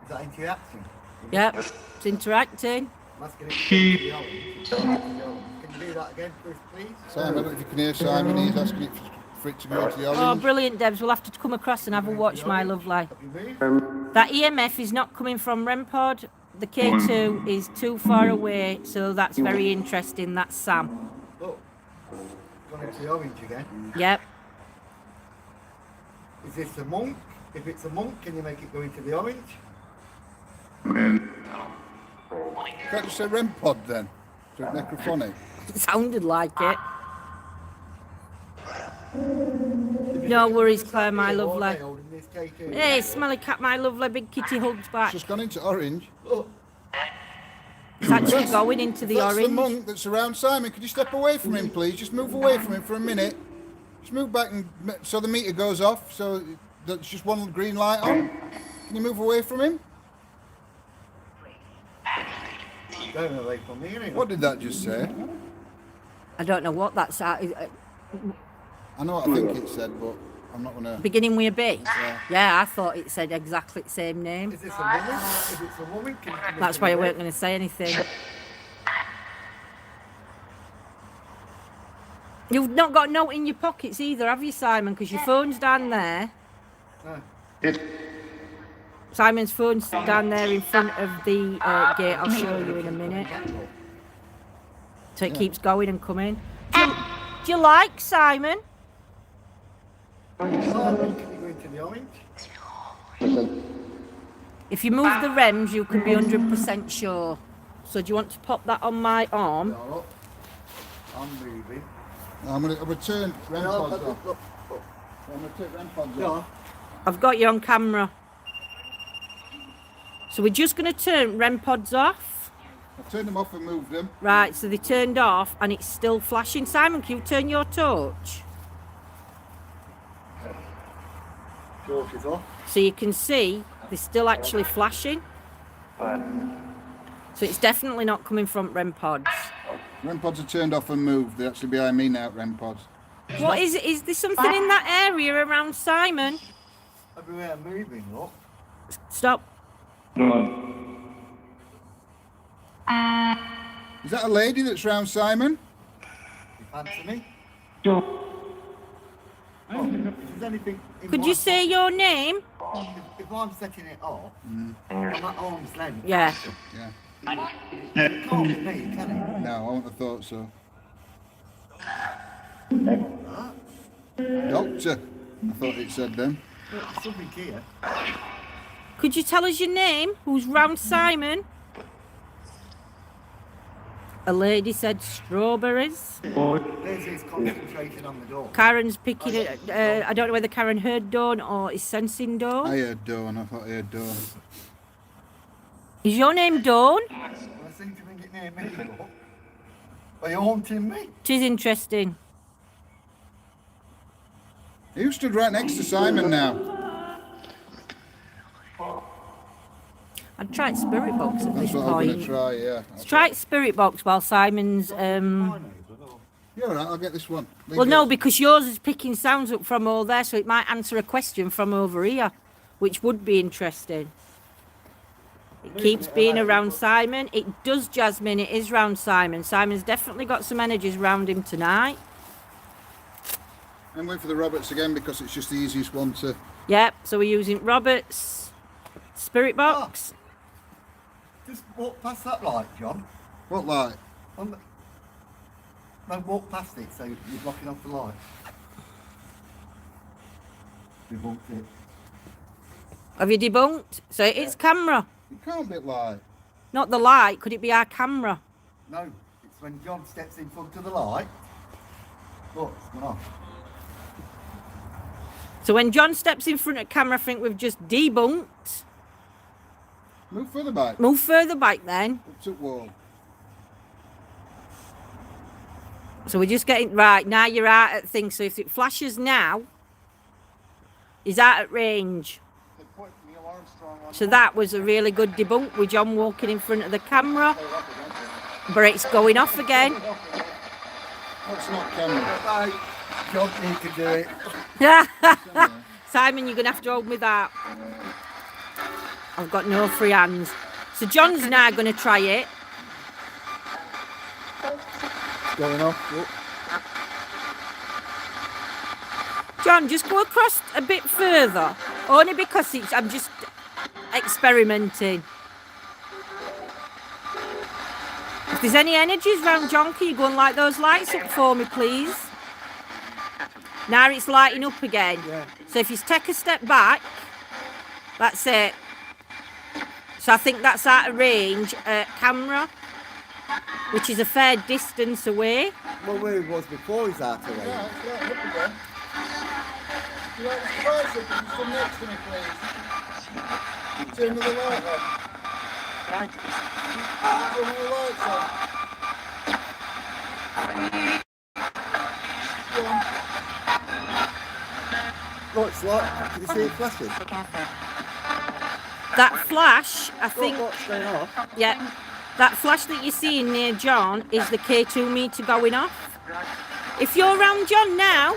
Is that interaction? Yep, it's interacting. Masking it to the orange. Can you do that again, please? Simon, I don't know if you can hear Simon. He's asking it for it to go into the Oh, orange. brilliant, Debs. We'll have to come across and have a watch, my lovely. Have you moved? That EMF is not coming from REM pod. The K2 is too far away, so that's very interesting. That's Sam. Look. Gone into the orange again. Yep. Is this a monk? If it's a monk, can you make it go into the orange? Can't you say REM pod then? So it's necrophonic. It sounded like it. No worries, Claire, my lovely. Hey, smelly cat, my lovely. Big kitty hugs back. It's just gone into orange. Look. It's actually going into the That's the orange. monk that's around Simon. Could you step away from him, please? Just move away from him for a minute. Just move back and so the meter goes off. So there's just one green light on. Can you move away from him? Going away from me, anyway. What did that just say? I don't know what that's at. I know what I think it said, but I'm not gonna. Beginning with a B. Yeah. Yeah, I thought it said exactly the same name. Is this a woman? If it's a woman, can you come That's into why I the weren't red? going to say anything. You've not got a note in your pockets either, have you, Simon? Because your phone's down there. No. Simon's phone's down there in front of the gate. I'll show you in a minute. So it keeps going and coming. Do you like Simon? Simon, can you go into the orange? If you move the REMs, you can be 100% sure. So do you want to pop that on my arm? No. I'm moving. I'm gonna turn REM No, pods look, off. look, look. I'm gonna take REM pods No. off. I've got you on camera. So we're just going to turn REM pods off. I've turned them off and moved them. Right, so they turned off and it's still flashing. Simon, can you turn your torch? Torch is off. So you can see they're still actually flashing. So it's definitely not coming from REM pods. REM pods are turned off and moved. They're actually behind me now, REM pods. What is it? Is there something in that area around Simon? Everywhere I'm moving, look. Stop. Is that a lady that's round Simon? You fancy me? Oh, if there's anything in Could my- you say your name? If I'm setting it off, I'm at arm's length. Yeah. Yeah. It can't be me, can it? No, I wouldn't have thought so. Doctor. I thought it said then. Look, there's something here. Could you tell us your name? Who's round Simon? A lady said strawberries. There's his concentrating on the door. Karen's picking it. I don't know whether Karen heard Dawn or is sensing I Dawn. heard Dawn. I thought I heard Dawn. Is your name Dawn? I seem to think it near me. Look. Are you haunting me? It is interesting. You stood right next to Simon now. I'd try Spirit Box at That's this what I'm going point. to try, yeah. Let's try Spirit Box while Simon's. You're all right, I'll get this one. Leave Well, no, yours. because yours is picking sounds up from all there, so it might answer a question from over here, which would be interesting. It keeps being around Simon. It does, Jasmine. It is round Simon. Simon's definitely got some energies round him tonight. I'm waiting for the Roberts again because it's just the easiest one to... Yep, so we're using Robert's Spirit Box. Just walk past that light, John. What light? On the... No, walk past it so you're blocking off the light. Debunked it. Have you debunked? So it's camera, You can't be light. not the light. Could it be our camera? No, it's when John steps in front of the light. Look, it's gone off. So when John steps in front of camera, I think we've just debunked. Move further back. Move further back then. Up to the wall. So we're just getting, right, now you're out at things. So if it flashes now, he's out at range. So that was a really good debunk with John walking in front of the camera. But it's going off again. That's not camera. Right, John, you can do it. Simon, you're going to have to hold me that. I've got no free hands. So John's now going to try it. It's going off. Look. John, just go across a bit further. Only because I'm just experimenting. If there's any energies round John, can you go and light those lights up for me, please? Now it's lighting up again. Yeah. So if you take a step back, that's it. So I think that's out of range camera, which is a fair distance away. Well, where he was before he's out of range. Yeah, it's lighting up again. You like the lights up and come next to me, please. Turn the light on. Turn the lights on. Go on. Look, it's like, can you see it flashing? That flash, I think, Look, what's going off? yeah, that flash that you're seeing near John is the K2 meter going off. If you're around John now,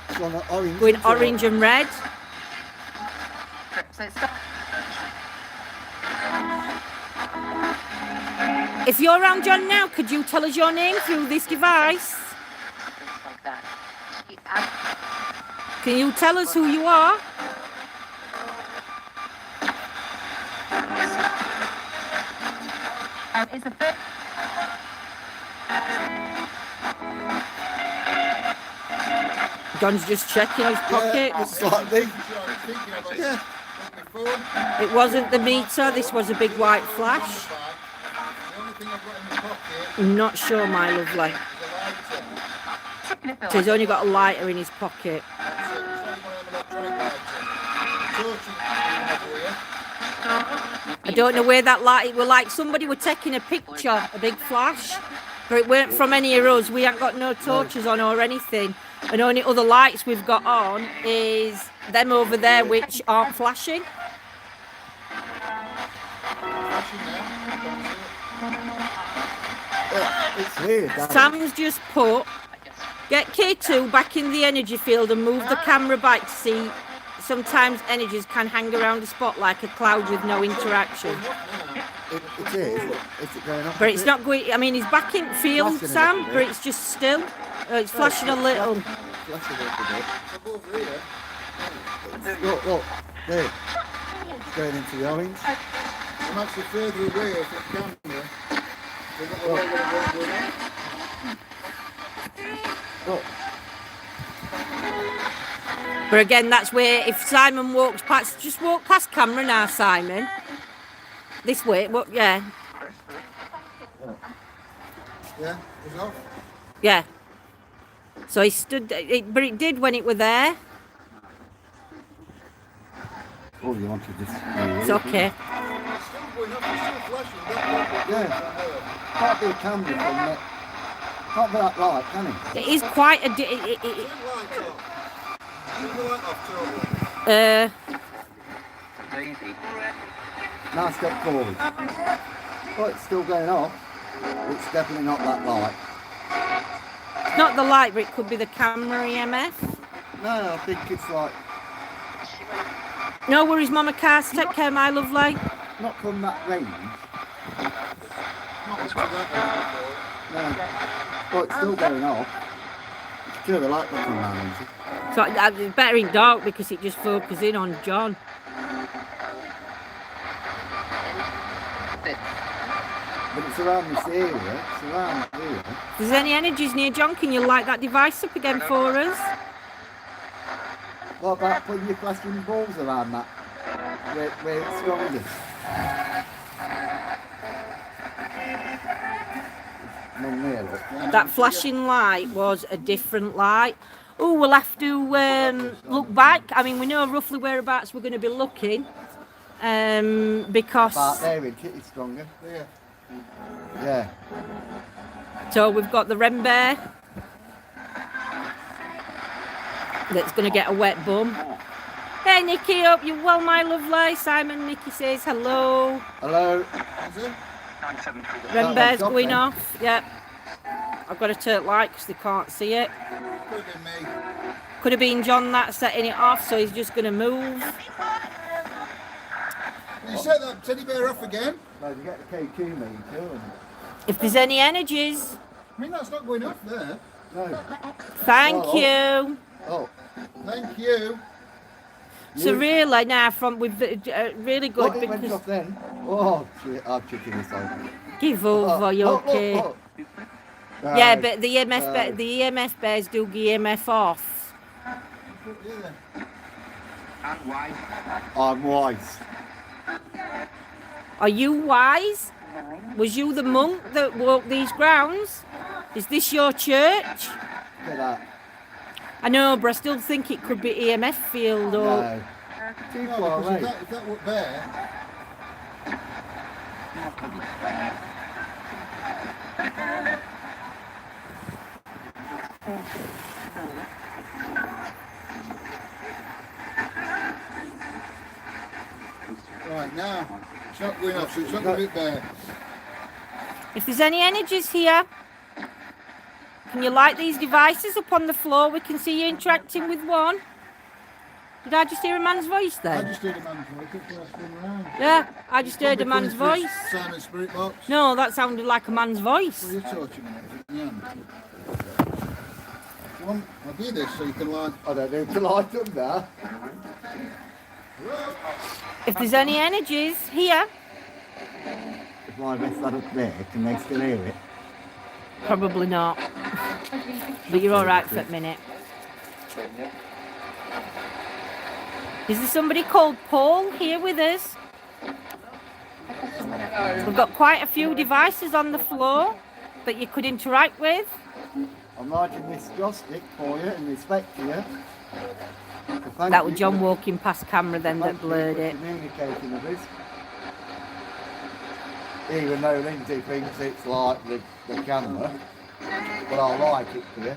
It's on orange. going orange and red. So it's If you're around John now, could you tell us your name through this device? like that. Can you tell us who you are? It's a bit. John's just checking his pocket. Yeah, it's like me. Yeah. Yeah. It wasn't the meter, this was a big white flash. The only thing I've got in my pocket I'm not sure, my lovely. is a lighter. So he's only got a lighter in his pocket. That's it. It's only one of them electronic lights. Torch you have here. I don't know where that light, it was like somebody were taking a picture, a big flash. But it weren't from any of us, we ain't got no torches on or anything. And only other lights we've got on is them over there which aren't flashing. Flashing now. It's weird. that is. Sam's just put, get K2 back in the energy field and move the camera back to see sometimes energies can hang around a spot like a cloud with no interaction. It is. Is it going off? But it's not going, I mean, he's back in field, Flashing a Sam, little but bit. it's just still. It's flashing a little. Flashing a little bit. I'm over here. Look, look. There. It's going into the orange. I'm actually further away off the camera. They're not aware what I'm going on. Look. But again, that's where if Simon walks past, just walk past camera now, Simon. This way, what? Yeah, Yeah, it's off. yeah. So he stood, but it did when it were there. Oh, you wanted this. It's okay. still going up, it's still flashing. That Yeah. Can't be a camera from that. Can't be that light, can it? It is quite a. Turn the lights off. Turn the light off, totally. Now step forward. Oh, it's still going off. It's definitely not that light. Not the light, but it could be the camera EMF. No, I think it's like No worries, Mama Cass. Take care, my lovely. not from that range. Not to that No. Well, it's still going off. Turn the light button on, isn't it? So it's better in dark because it just focuses in on John. But it's around this area. It's around here. If there's any energies near John, can you light that device up again for us? What about putting your flashing balls around that? Where it's strongest? None there, look. That flashing light was a different light. Oh, we'll have to look back. I mean, we know roughly whereabouts we're going to be looking. Because About there, it's stronger. Yeah. Yeah. so we've got the Wren bear that's going to get a wet bum. Hey Nikki, hope you're well, my lovely. Simon, Nikki says hello. Hello. Is it? Wren bear's one's going off off. Yep. I've got to turn light because they can't see it. Could have been me. Could have been John that setting it off, so he's just going to move. You set that teddy bear off again? No, you get the KQ, mate, you kill them. If there's any energies, I mean, that's not going off there. No. thank Oh. you. Oh. Thank you. So You- really now we've really good What, it went because off then? Oh, shit, I'm checking this out. give over, you okay? Yeah, Right. but the EMF Right. the EMF bears do EMF off. Yeah. I'm wise. Are you wise? Was you the monk that walked these grounds? Is this your church? Get that. I know, but I still think it could be EMF field or No. Too No, far because away. if that were there, right now, it's not going off, so it's not going to be there. if there's any energies here, can you light these devices up on the floor? We can see you interacting with one. Did I just hear a man's voice I then? just heard a man's voice, that's why I spun around. Yeah, I just heard a man's Probably voice. coming through Simon's spirit box. No, that sounded like a man's voice. Well, you're torching it, is it? Yeah. Come on, I'll do this so you can like. I don't need to light them now. If there's any energies here, If I mess that up there, can they still hear it? probably not. But you're all right for a minute. Is there somebody called Paul here with us? We've got quite a few devices on the floor that you could interact with. I'm lighting this joystick for you in respect to you. So thank That was you John for- walking past camera then that thank you blurred for it. communicating with us. Even though Lindsay thinks it's like the camera, but I like it for you.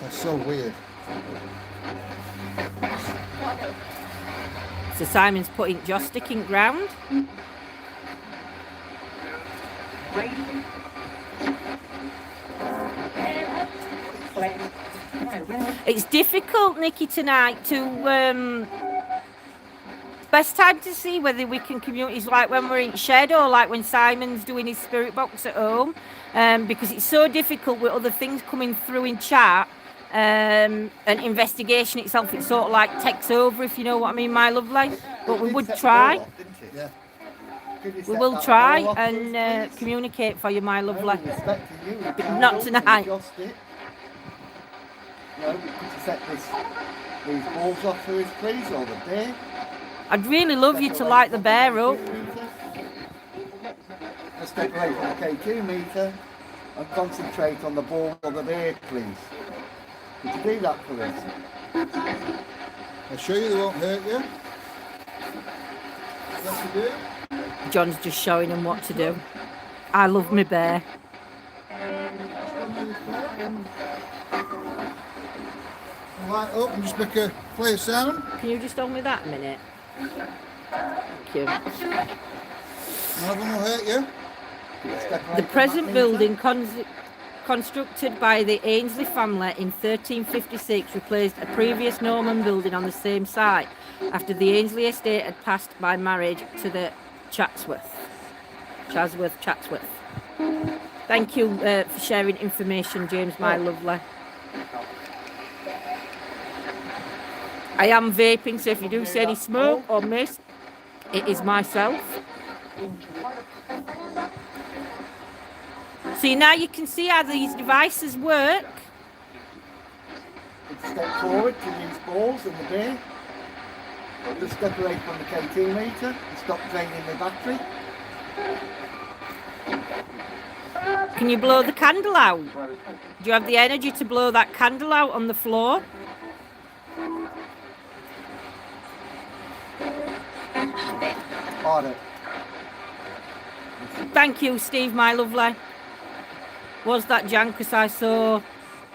That's so weird. So Simon's putting joystick in ground. It's difficult, Nikki, tonight to best time to see whether we can communicate is like when we're in shed or like when Simon's doing his spirit box at home, because it's so difficult with other things coming through in chat. And investigation itself, it sort of like takes over, if you know what I mean, my lovely. But we It would set the try. ball off, didn't it? Yeah. Could you We set will that try ball off, and please? communicate for you, my No, lovely. in respect to you, But the not candles and the tonight. joystick. No, could you set these balls off for us, please, or the bear? I'd really love you to light the bear up. Let's step away from the K2 meter and concentrate on the ball or the bear, please. Could you do that for us? I'll show you, they won't hurt you. What to do? John's just showing him what to do. I love my bear. Light up and just make a clear sound. Can you just hold me that a minute? Thank you. None of them will hurt you. The present building constructed by the Ainsley family in 1356 replaced a previous Norman building on the same site after the Ainsley estate had passed by marriage to the Chatsworth. Thank you for sharing information, James, my lovely. I am vaping, so if you do see any smoke or mist, it is myself. See, now you can see how these devices work. Step forward to these balls in the bin. Just step away from the K2 meter and stop draining the battery. Can you blow the candle out? Do you have the energy to blow that candle out on the floor? Harder. Thank you, Steve, my lovely. Was that Jan? Because I saw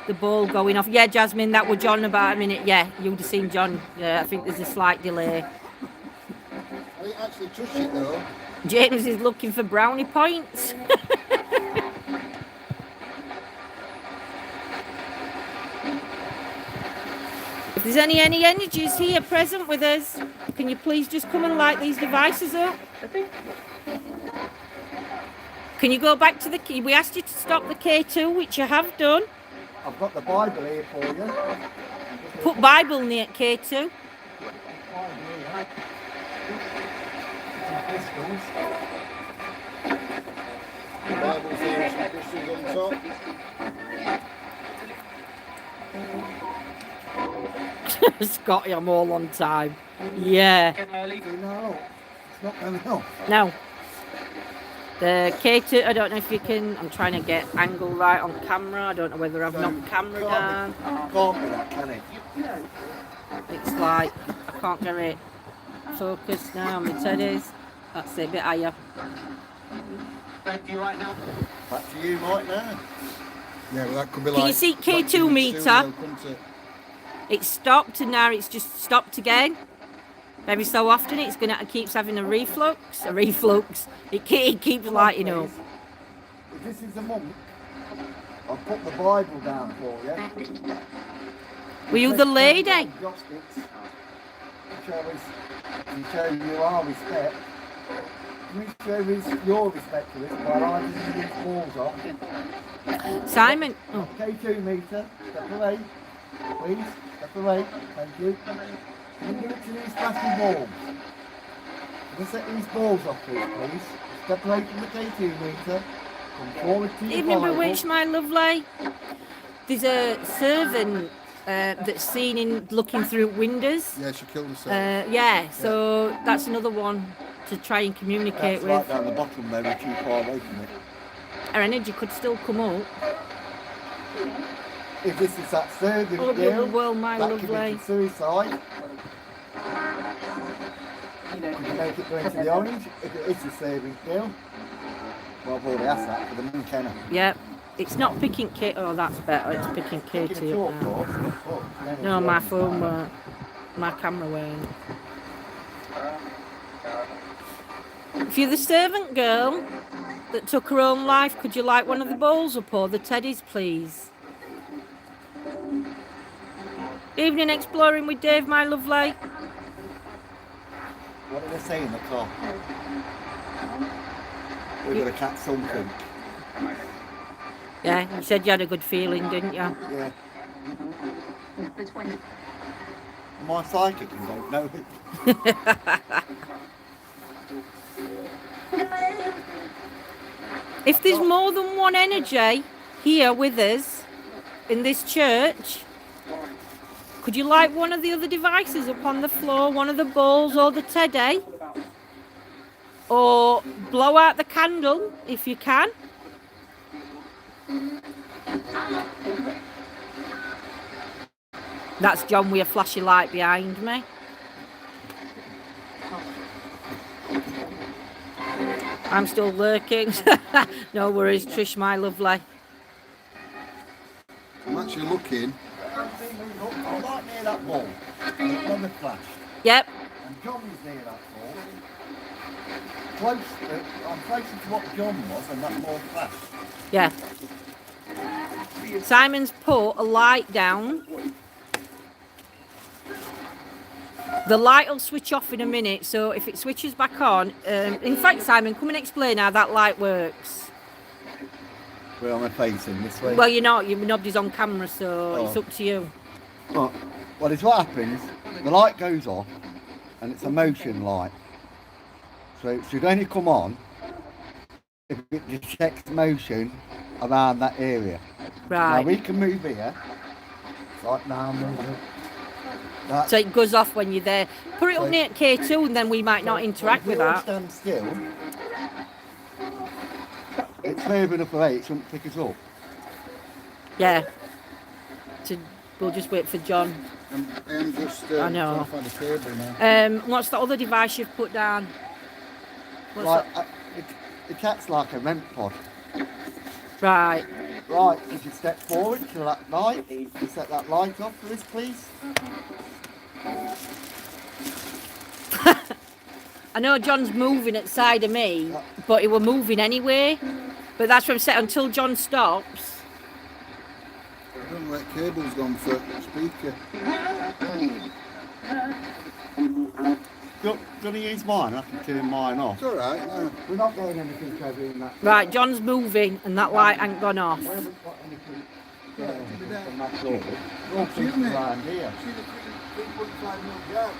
the ball going off. Yeah, Jasmine, that was John about a minute. Yeah, you'd have seen John. Yeah, I think there's a slight delay. I didn't actually touch it though. James is looking for brownie points. If there's any energies here present with us, can you please just come and light these devices up? Can you go back to the key? We asked you to stop the K2, which you have done. I've got the Bible here for you. Put Bible near K2. The Bible's there, some crystals on top. Scotty, I'm all on time. Yeah. No, it's not going off. No. The K2, I don't know if you can, I'm trying to get angle right on camera. I don't know whether I've knocked camera down. Can't be that, can it? It's like, I can't get it focused now on my teddies. That's it, a bit higher. Back to you right now. Yeah, well that could be Can like... you see K2 watching meter? studio, couldn't it? It's stopped and now it's just stopped again. Every so often it keeps having a reflux. It keeps lighting up. If this is a monk, I'll put the Bible down for you. Were you the lady? To show you our respect. We show your respect to this by lighting these balls off. Simon. Oh. K2 meter, step away. Please, step away. Thank you. Can you give it to these plastic balls? Can you set these balls off please? Step away from the K2 meter. Come forward to your Evening Bible. Bewitched, my lovely. There's a servant that's seen in looking through windows. Yeah, she killed herself. Yeah, so that's another one to try and communicate That's with. right down the bottom there, we're too far away from it. Our energy could still come up. If this is that servant Oh, girl, well, my that lovely. could be suicide. You can make it go into the orange. If it is a servant girl, well, I've already asked that for the moon cannon. Yeah, it's not picking K. Oh, that's better. It's picking K2 up now. No, my phone won't. My camera won't. If you're the servant girl that took her own life, could you light one of the bowls up or the teddies, please? Evening exploring with Dave, my lovely. What did I say in the car? We're going to catch something. Yeah, you said you had a good feeling, didn't you? Yeah. Am I psychic and don't know it? If there's more than one energy here with us in this church, could you light one of the other devices up on the floor, one of the bowls or the teddy? Or blow out the candle if you can. That's John with a flashy light behind me. I'm still lurking. No worries, Trish, my lovely. I'm actually looking. I'm right near that wall. On the flash. Yep. And John was near that wall. Close, I'm closer to what John was, and that wall flashed. Yeah. Simon's put a light down. The light will switch off in a minute, so if it switches back on... in fact, Simon, come and explain how that light works. Where am I facing? This way? Well, you're not. Nobody's on camera, so it's up to you. Well, it's what happens. The light goes off, and it's a motion light. So it should only come on if it detects motion around that area. Right. Now we can move here. Like now, move. So it goes off when you're there. Put it up near K2 and then we might not interact with that. Stand still. It's moving up away, it shouldn't pick us up. Yeah. We'll just wait for John. I'm just I know. trying to find a cable now. What's the other device you've put down? What's that? It acts like a REM pod. Right. Right, if you step forward to that light, you set that light off for us, please. I know John's moving at the side of me, but he were moving anyway. But that's what I'm saying, until John stops. I don't know where cable's gone for speaker. Do you want to use mine? I can turn mine off. It's alright, no. We're not getting anything over in that. Right, John's moving and that light ain't gone off. We haven't got anything from that door. Oh, excuse me. Around here. See the 3.5 mil gap?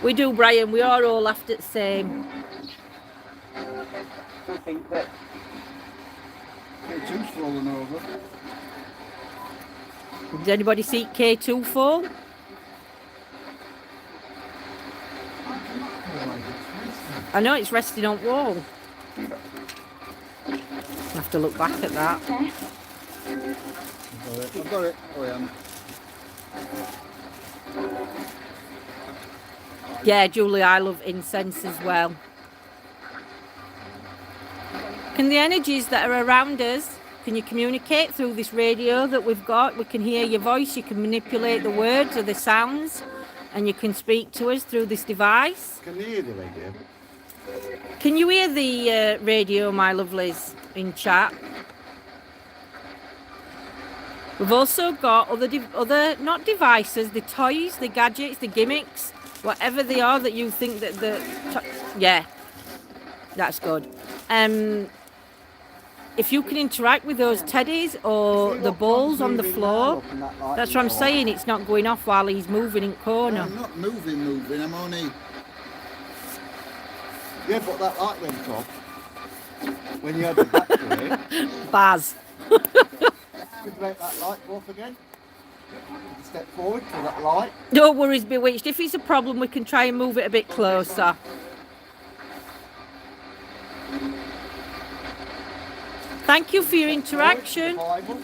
We do, Brian, we are all after the same. K2's fallen over. Did anybody see K2 fall? I know it's resting on wall. I have to look back at that. I've got it. Oh, yeah. Yeah, Julie, I love incense as well. Can the energies that are around us, can you communicate through this radio that we've got? We can hear your voice, you can manipulate the words or the sounds, and you can speak to us through this device. Can you hear the radio? Can you hear the radio, my lovelies, in chat? We've also got other not devices, the toys, the gadgets, the gimmicks, whatever they are that you think that yeah, that's good. If you can interact with those teddies or the balls on the floor, that's what I'm saying, it's not going off while he's moving in corner. I'm not moving, I'm only... Yeah, but that light went off when you had the back to it. Baz. Could you make that light go off again? Step forward to that light. Don't worry, it's bewitched. If it's a problem, we can try and move it a bit closer. Thank you for your interaction. We're just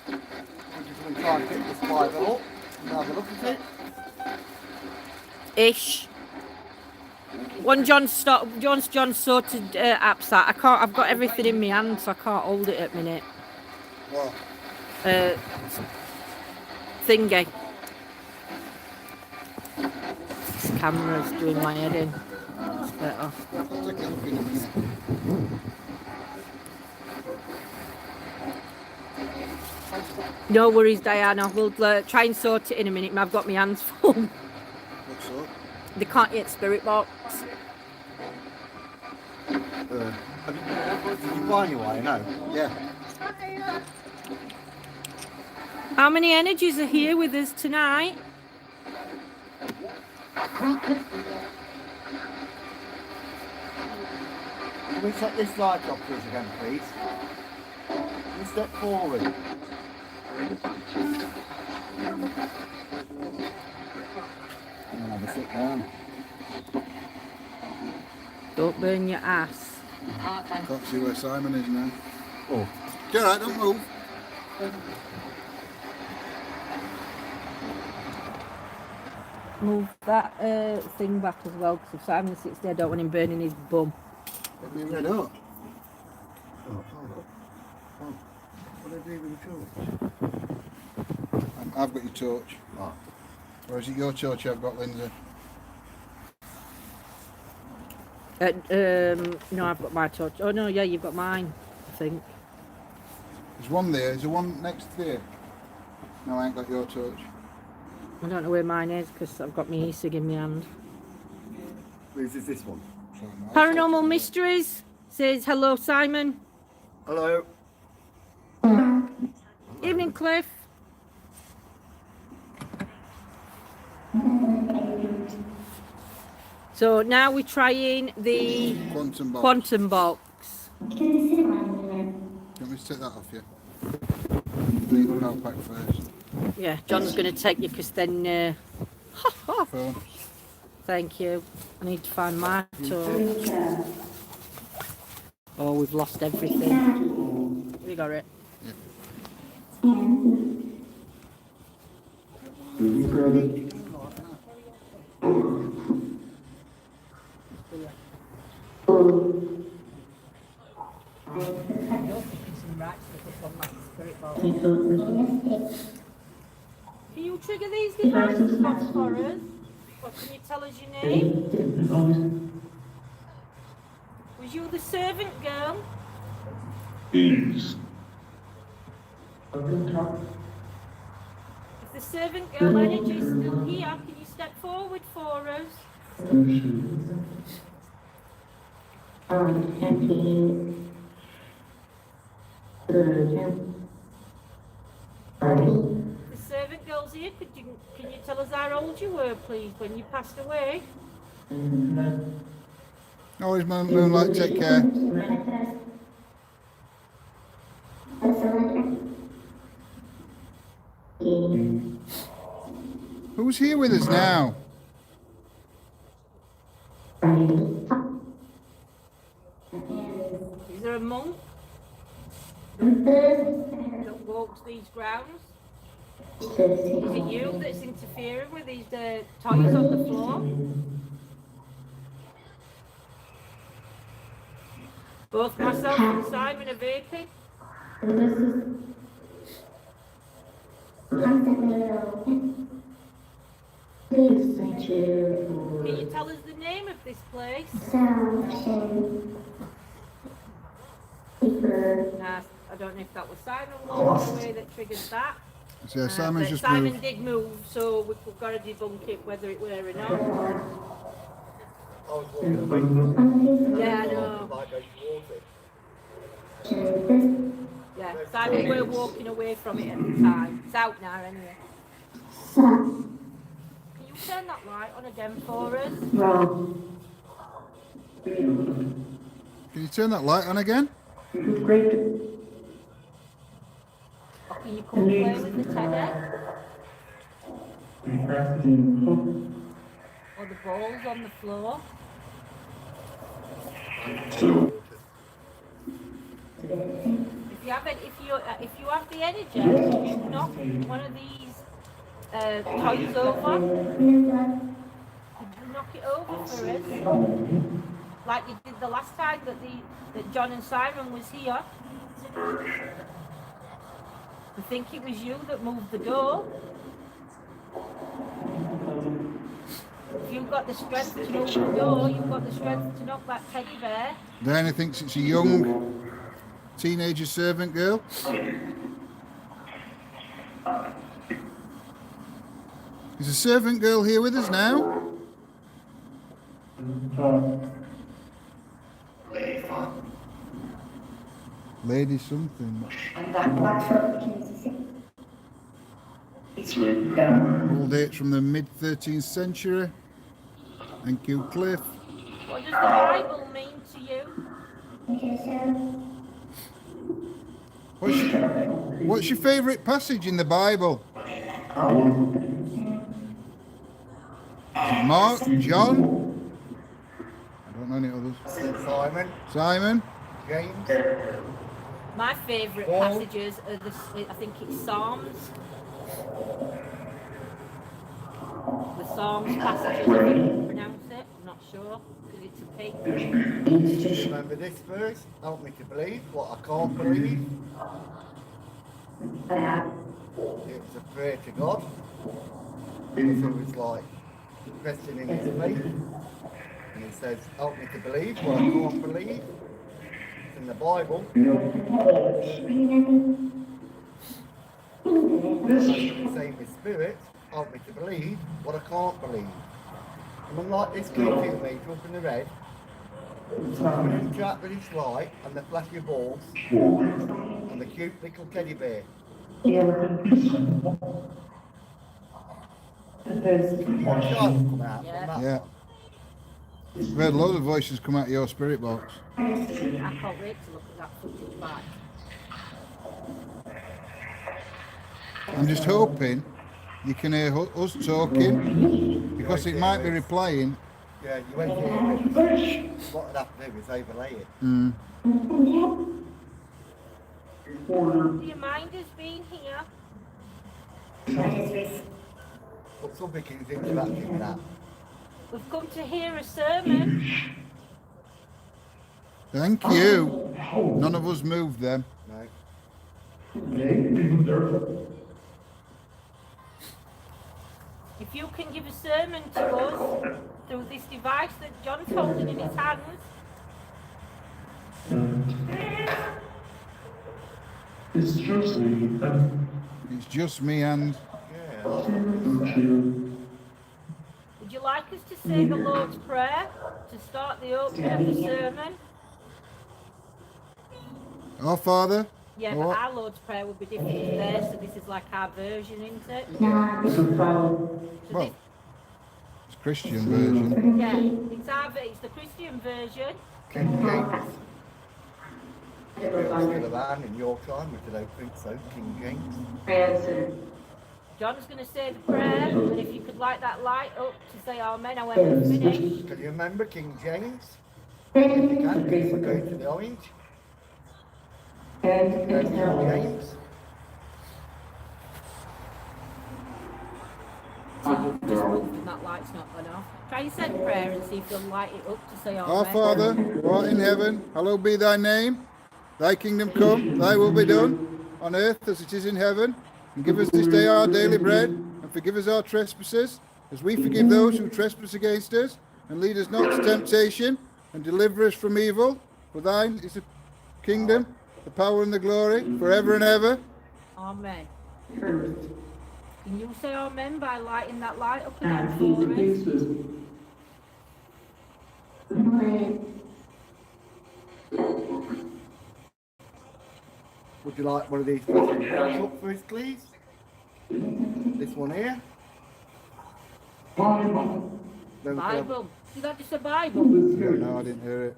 going to try and pick this Bible up and have a look at it. Ish. One John sorted apps that I can't. I've got everything in my hand, so I can't hold it at the minute. What? Thingy. This camera's doing my head in. It's better. I'll take a look in a minute. No worries, Diana. We'll try and sort it in a minute. I've got my hands full. What's up? They can't hit spirit box. Did you find your way? No. Yeah. How many energies are here with us tonight? Can we set this light off for us again, please? Can you step forward? And then have a sit down. Don't burn your ass. Can't see where Simon is now. Oh. Get alright, don't move. move that thing back as well, because if Simon sits there, I don't want him burning his bum. Have you read up? Oh, hold up. Oh, what do I do with the torch? I've got your torch. Oh, Or is it your torch I've got, Lindsay? No, I've got my torch. Oh no, yeah, you've got mine, I think. There's one there. Is there one next there? No, I ain't got your torch. I don't know where mine is because I've got my e-cig in my hand. whose is this one? So, no, I'll Paranormal torch it. Mysteries says hello, Simon. Hello. Evening, Cliff. So now we're trying the Quantum box. quantum box. Do you want me to take that off you? Leave the power pack first. Yeah, John's going to take you because then. Phone. Thank you. I need to find my torch. Oh, we've lost everything. We got it. Can you trigger these devices for us? Or can you tell us your name? Was you the servant girl? If the servant girl energy is still here, can you step forward for us? The servant girl's here. Can you tell us how old you were, please, when you passed away? Always Moonlight, take care. Who's here with us now? Is there a monk that walks these grounds? Is it you that's interfering with these toys on the floor? Both myself and Simon are vaping. Can you tell us the name of this place? Nah, I don't know if that was Simon walking away that triggered that. So Simon's But just Simon moved. did move, so we've got to debunk it whether it were or not. Yeah, I know. Yeah, Simon were walking away from it at the time. It's out now anyway. Can you turn that light on again for us? Can you turn that light on again? Or can you come play with the teddy? Or the balls on the floor? If you have the energy, you knock one of these toys over. You knock it over for us, like you did the last time that John and Simon was here. I think it was you that moved the door. If you've got the strength to move the door, you've got the strength to knock that teddy bear. Diana thinks it's a young teenager servant girl. Is a servant girl here with us now? Lady something. All dates from the mid 13th century. Thank you, Cliff. What does the Bible mean to you? What's your favourite passage in the Bible? Mark, John? I don't know any others. Simon? James. My favourite passages are I think it's Psalms. the Psalms passages, if you can pronounce it. I'm not sure, because it's a pig. Remember this verse? Help me to believe what I can't believe. It was a prayer to God. Because it was like questioning his faith. And it says, help me to believe what I can't believe. It's in the Bible. Same with spirit, help me to believe what I can't believe. And unlike this creepy image up in the red, when you interact with his light and the flashy balls and the cute little teddy bear. What child will come out from that? Yeah. We've had a lot of voices come out of your spirit box. I can't wait to look at that footage back. I'm just hoping you can hear us talking, because it might be replaying. Yeah, you won't hear it. What I'd have to do is overlay it. Do you mind us being here? But something is interacting with that. We've come to hear a sermon. Thank you. None of us moved them. No. If you can give a sermon to us through this device that John's holding in his hands. It's just me and... Yeah. Would you like us to say the Lord's Prayer to start the opening of the sermon? Our Father? Yeah, but our Lord's Prayer would be different to theirs, so this is like our version, isn't it? Well, it's Christian version. Yeah, it's the Christian version. King James. Still around in your time, which I don't think so. King James. John's going to say the prayer, and if you could light that light up to say Amen, I when we finish. Can you remember King James? If you can, please go to the orange. King James. So you've just moved and that light's not gone off. Try your second prayer and see if you'll light it up to say Amen. Our Father, who art in heaven, hallowed be thy name. Thy kingdom come, thy will be done, on earth as it is in heaven. And give us this day our daily bread, and forgive us our trespasses, as we forgive those who trespass against us. And lead us not to temptation, and deliver us from evil. For thine is the kingdom, the power and the glory, forever and ever. Amen. Can you say Amen by lighting that light up again for us? Would you like one of these flashing up first, please? This one here. Bible. Is that just a Bible? No, I didn't hear it.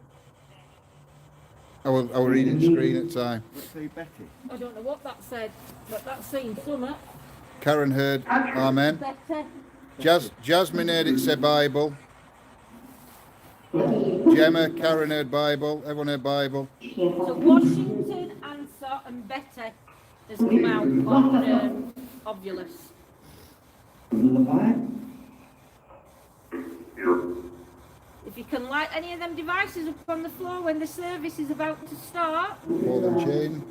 I was reading the screen at the time. Let's see Betty. I don't know what that said, but that's saying something. Karen heard Amen. Better. Jasmine heard it say Bible. Gemma, Karen heard Bible. Everyone heard Bible. So Washington, Answer and Better has come out on Ovulus. If you can light any of them devices up on the floor when the service is about to start. More than chain.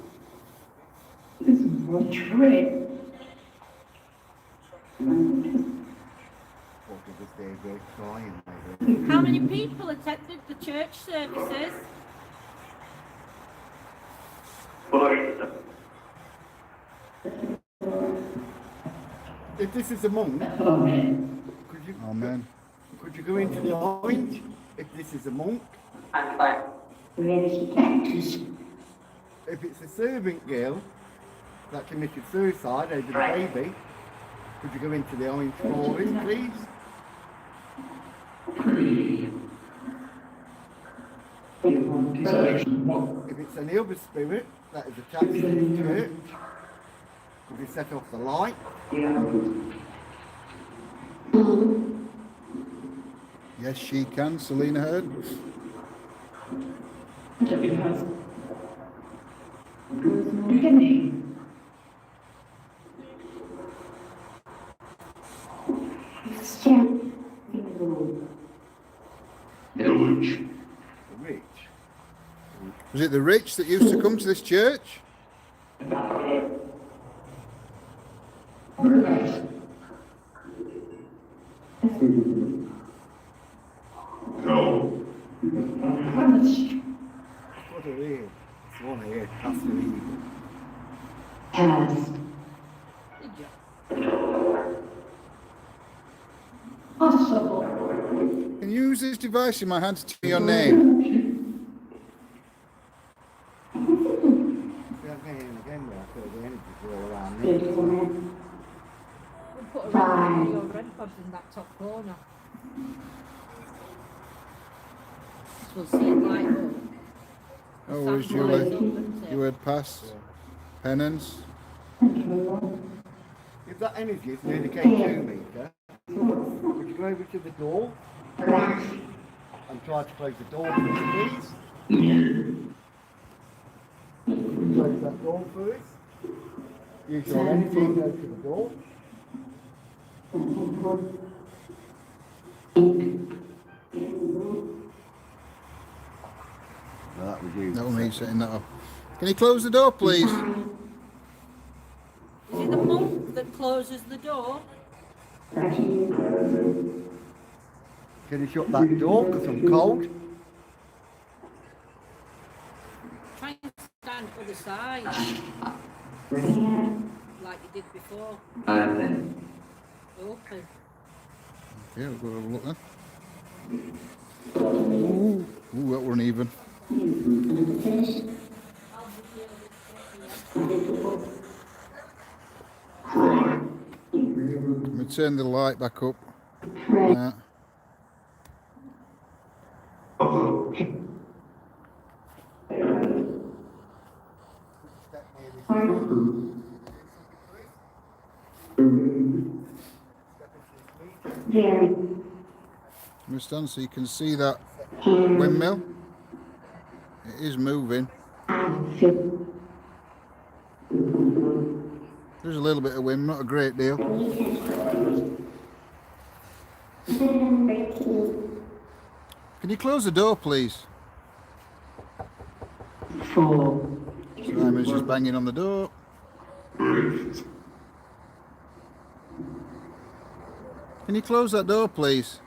How many people attended the church services? If this is a monk, Amen. could you go into the orange? If this is a monk, if it's a servant girl that committed suicide over the baby, could you go into the orange for it, please? If it's any other spirit that is attached to the church, could you set off the light? Yes, she can. Selena heard. Village. The rich. Was it the rich that used to come to this church? No. What a weird. It's one here. Afterlife. Past. Did you? Possible. Can you use this device in my hand to tell me your name? Again and again where I feel the energy all around me. We'll put a red pod in that top corner. So we'll see it light up. Oh, where's Sound lights Julie? up, isn't it? You had past. Penance. If that energy is near the K2 meter, would you go over to the door and try to close the door for us, please? Close that door for us. Use your energy and go to the door. No, that was you. That was me setting that up. Can you close the door, please? Is it the monk that closes the door? Can you shut that door because I'm cold? Try and stand other side. Like you did before. Open. Yeah, we'll go have a look then. Ooh, that weren't even. Let me turn the light back up. Yeah. Stand so you can see that windmill. It is moving. There's a little bit of wind, not a great deal. Can you close the door, please? Simon's just banging on the door. Can you close that door, please?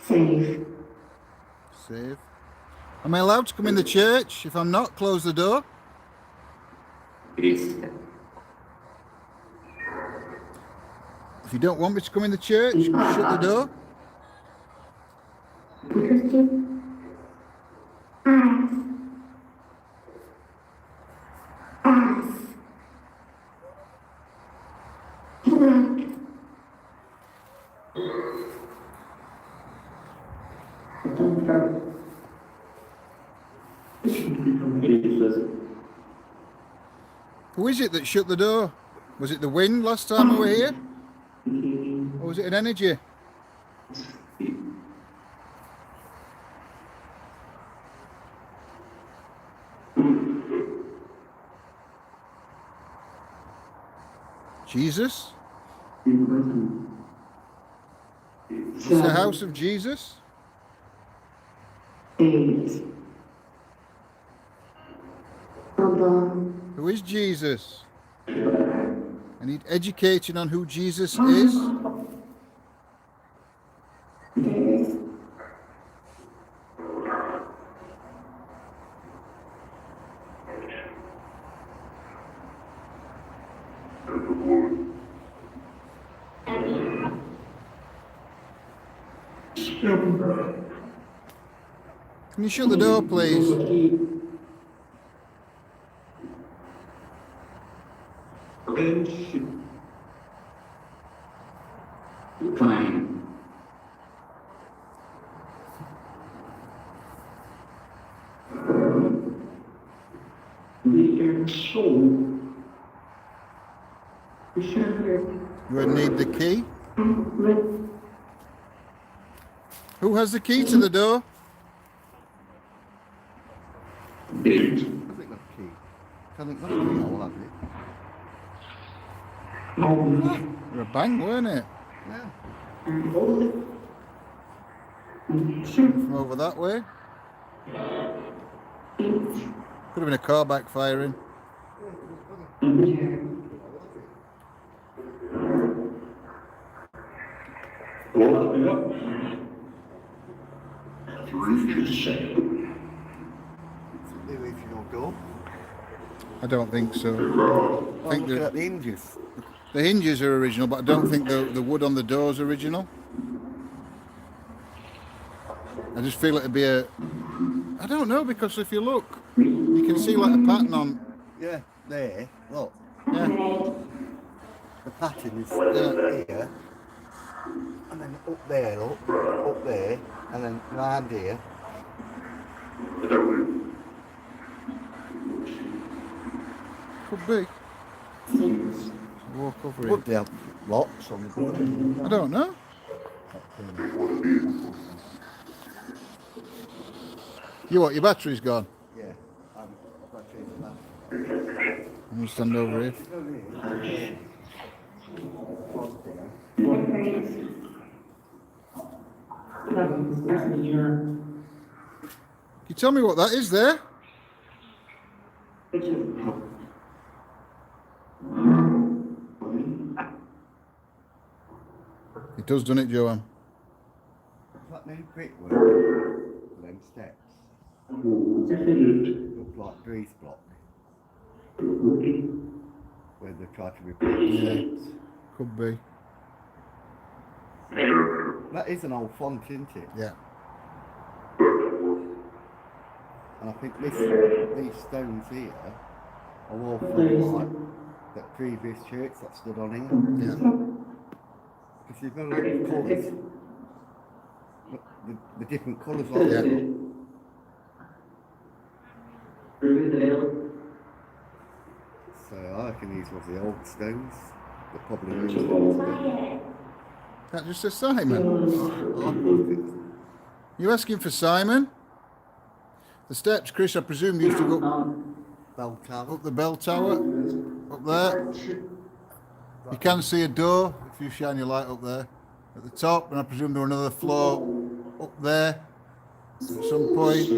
Safe. Save. Am I allowed to come in the church? If I'm not, close the door. If you don't want me to come in the church, shut the door. Who is it that shut the door? Was it the wind last time we were here? Or was it an energy? Jesus? Is this the house of Jesus? Who is Jesus? I need education on who Jesus is. Can you shut the door, please? Fine. You need the key. Who has the key to the door? Hasn't got a keyhole, has it? They're a bang, weren't it? Yeah. From over that way. Could have been a car backfiring. The original door. I don't think so. I I'm think looking at the hinges. the hinges are original, but I don't think the wood on the door's original. I just feel it'd be a... I don't know, because if you look, you can see like a pattern on... Yeah, there. Look, Yeah, the pattern is yeah. here. And then up there, look. Up there. And then round here. Could be. Walk over Would here. they have locks on the door? I don't know. You what, your battery's gone? Yeah. I've got to change that. I'm going to stand over here. Can you tell me what that is there? It does, doesn't it, Joanne? That new brickwork for them steps. Look like grease block. Where they try to replace the steps. Could be. That is an old font, isn't it? Yeah. And I think these stones here are all from like that previous church that stood on here. Yeah. Because you've got a lot of colours. Look, the different colours on Yeah. it. So I reckon these were the old stones that probably used it. That just says Simon. You asking for Simon? The steps, Chris, I presume used to go Bell tower. up the bell tower. Up there. You can see a door if you shine your light up there. At the top, and I presume there were another floor up there at some point.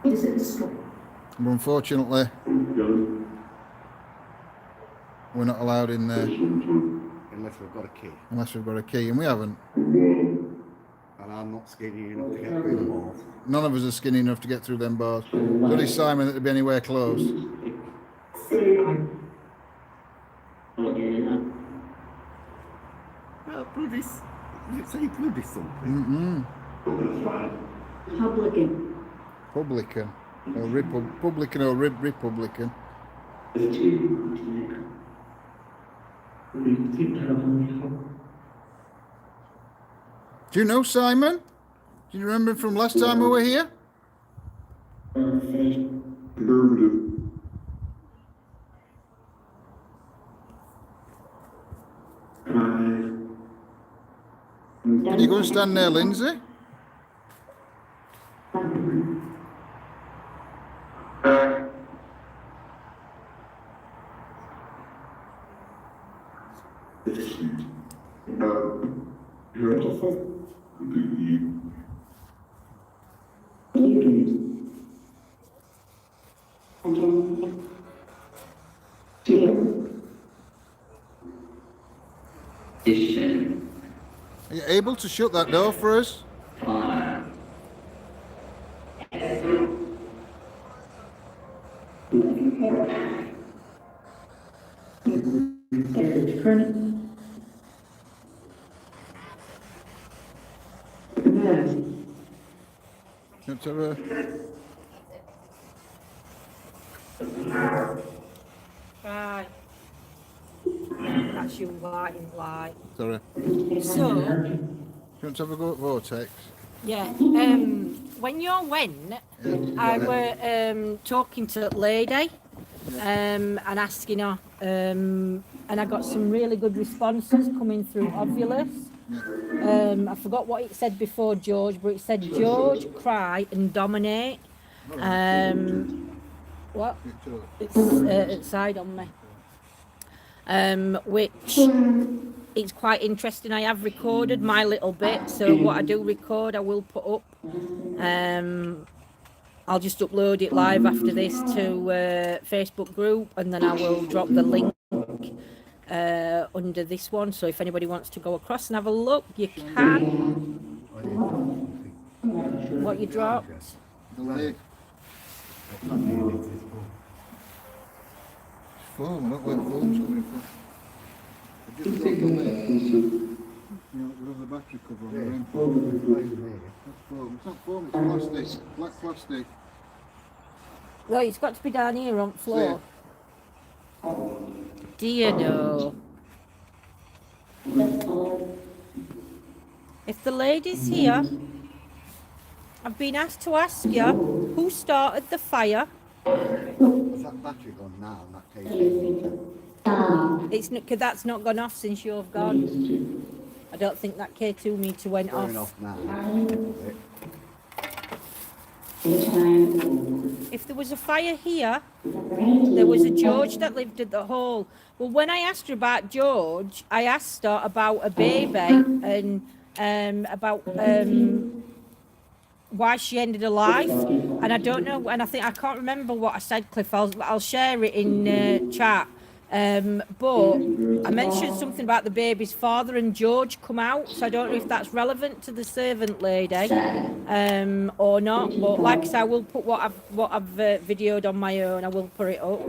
But unfortunately, we're not allowed in there Unless we've got a key. unless we've got a key, and we haven't. And I'm not skinny enough to get through the walls. None of us are skinny enough to get through them bars. Bloody Simon that'd be anywhere close. Bloody, does it say bloody something? Publican. Publican. Or Republican or Republican. Do you know Simon? Do you remember him from last time we were here? Can you go and stand there, Lindsay? Are you able to shut that door for us? Let's have a... Right. That's your lighting light. Sorry. So, Do you want to have a go at Vortex? yeah, when you went, I were talking to the lady and asking her, and I got some really good responses coming through Ovulus. I forgot what it said before George, but it said George, cry and dominate. What? It's all- It's outside on me. Which it's quite interesting. I have recorded my little bit, so what I do record, I will put up. I'll just upload it live after this to Facebook group, and then I will drop the link under this one. So if anybody wants to go across and have a look, you can. What you dropped? The lake. It's not near it, it's full. Foam, not where foam's coming from. I just dropped the lake. You know, with the battery cover on the rim. That's foam. It's not foam, it's plastic. Black plastic. Well, it's got to be down here on the floor. Do you know? If the lady's here, I've been asked to ask you who started the fire. Is that battery gone now in that case? It's not, 'cause that's not gone off since you've gone. I don't think that K2 meter went Going off. off now. If there was a fire here, there was a George that lived at the hall. Well, when I asked her about George, I asked her about a baby and about why she ended her life. And I don't know, and I can't remember what I said, Cliff. I'll share it in chat. But I mentioned something about the baby's father and George come out, so I don't know if that's relevant to the servant lady or not. But like I said, I will put what I've videoed on my own. I will put it up.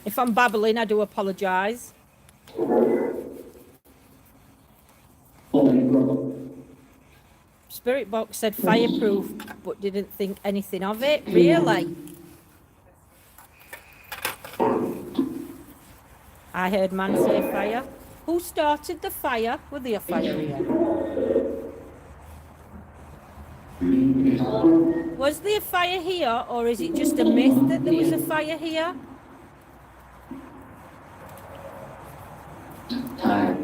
If I'm babbling, I do apologise. Spirit Box said fireproof, but didn't think anything of it. Really? I heard man say fire. Who started the fire? Was there a fire here? Was there a fire here, or is it just a myth that there was a fire here? Right.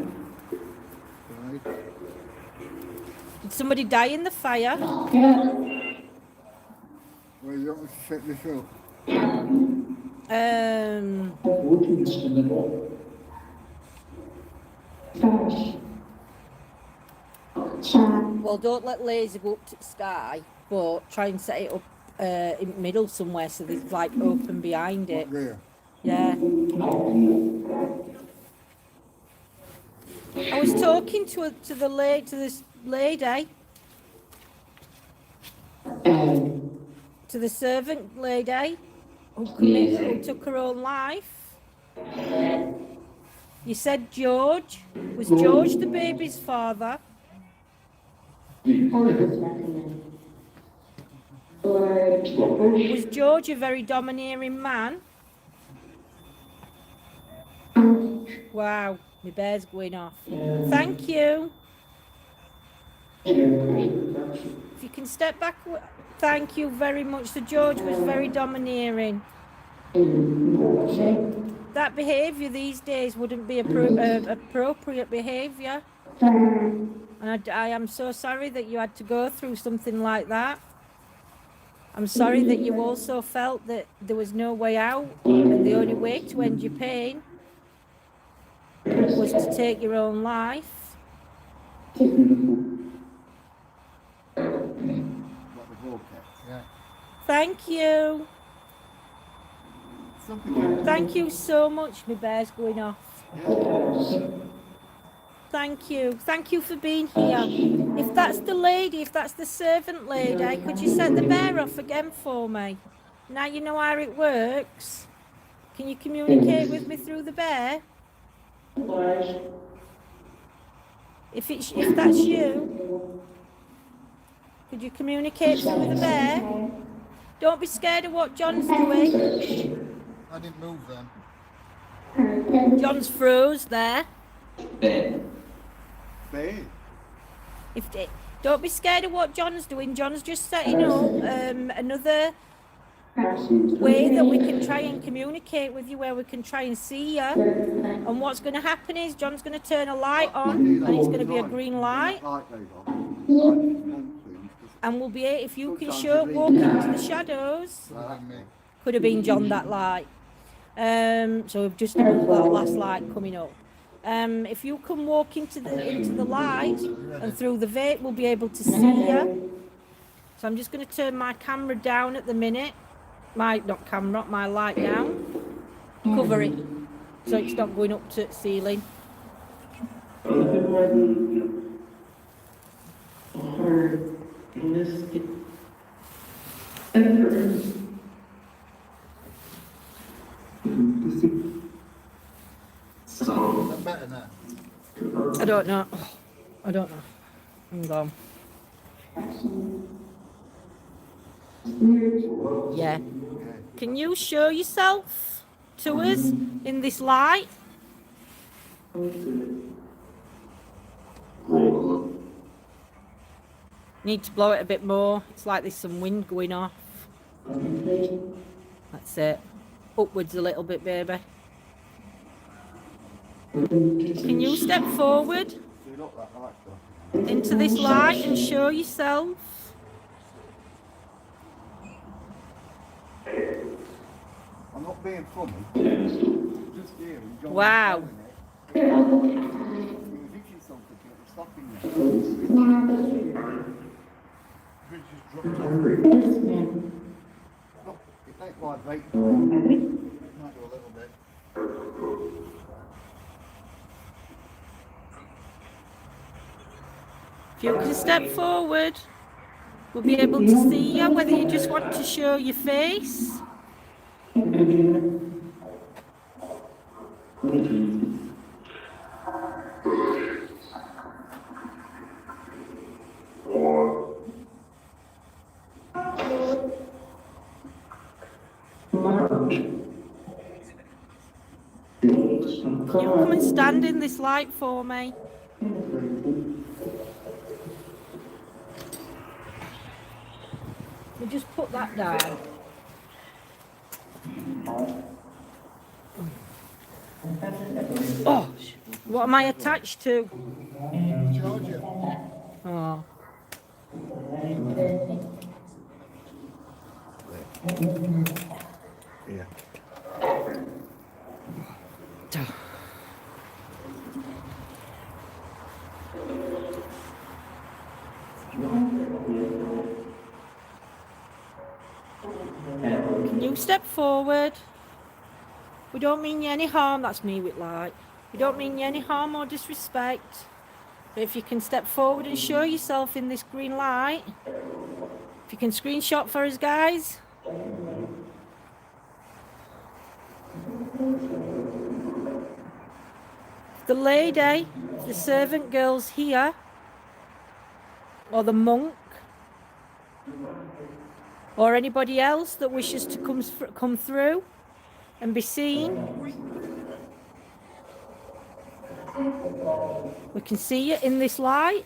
Did somebody die in the fire? Well, you don't want to set this up. Well, don't let laser go up to the sky, but try and set it up in the middle somewhere so there's like open behind it. There. Yeah. I was talking to this lady, to the servant lady who took her own life. You said George. Was George the baby's father? Was George a very domineering man? Wow, my bear's going off. Thank you. If you can step back, thank you very much. So George was very domineering. That behaviour these days wouldn't be appropriate behaviour. And I am so sorry that you had to go through something like that. I'm sorry that you also felt that there was no way out and the only way to end your pain was to take your own life. What the vortex? Yeah. Thank you. Something Thank you so much. My bear's going off. Thank you. Thank you for being here. If that's the lady, if that's the servant lady, could you set the bear off again for me? Now you know how it works. Can you communicate with me through the bear? If that's you, could you communicate through the bear? Don't be scared of what John's doing. I didn't move then. John's froze there. Bear. Don't be scared of what John's doing. John's just setting up another way that we can try and communicate with you, where we can try and see you. And what's going to happen is John's going to turn a light on, and it's going to be a green light. And we'll be, if you can walk into the shadows, could have been John, that light. So we've just got that last light coming up. If you can walk into the light and through the vape, we'll be able to see you. So I'm just going to turn my camera down at the minute. My light down. Cover it so it's not going up to the ceiling. Is that better now? I don't know. I'm gone. Yeah. Can you show yourself to us in this light? Need to blow it a bit more. It's like there's some wind going off. That's it. Upwards a little bit, baby. Can you step forward into this light and show yourself? I'm not being funny. Just hearing John. Wow. He was itching something, it was stopping me. Look, it ain't vibrating. Might do a little bit. If you can step forward, we'll be able to see you, whether you just want to show your face. Can you come and stand in this light for me? We'll just put that down. Oh, what am I attached to? Oh. Yeah. Can you step forward? We don't mean you any harm. That's me with light. We don't mean you any harm or disrespect. But if you can step forward and show yourself in this green light, if you can screenshot for us, guys. The lady, the servant girl's here, or the monk, or anybody else that wishes to come through and be seen. We can see you in this light.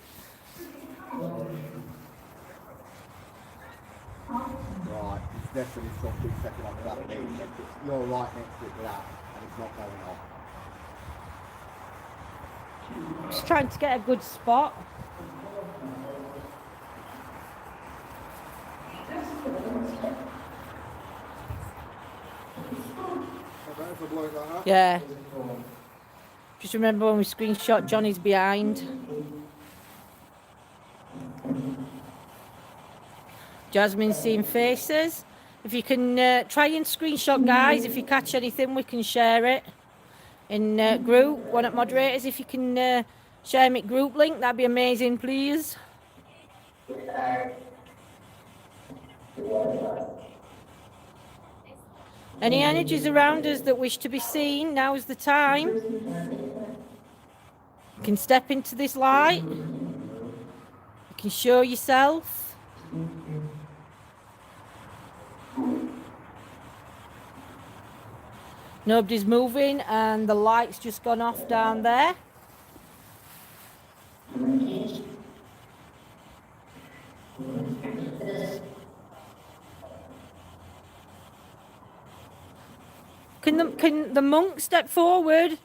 Right, it's definitely something second off that thing. You're right next to it with that, and it's not going off. Just trying to get a good spot. Yeah. Just remember when we screenshot, Johnny's behind. Jasmine's seeing faces. If you can try and screenshot, guys, if you catch anything, we can share it in group. One of moderators, if you can share me group link, that'd be amazing, please. Any energies around us that wish to be seen, now's the time. You can step into this light. You can show yourself. Nobody's moving and the light's just gone off down there. Can the monk step forward?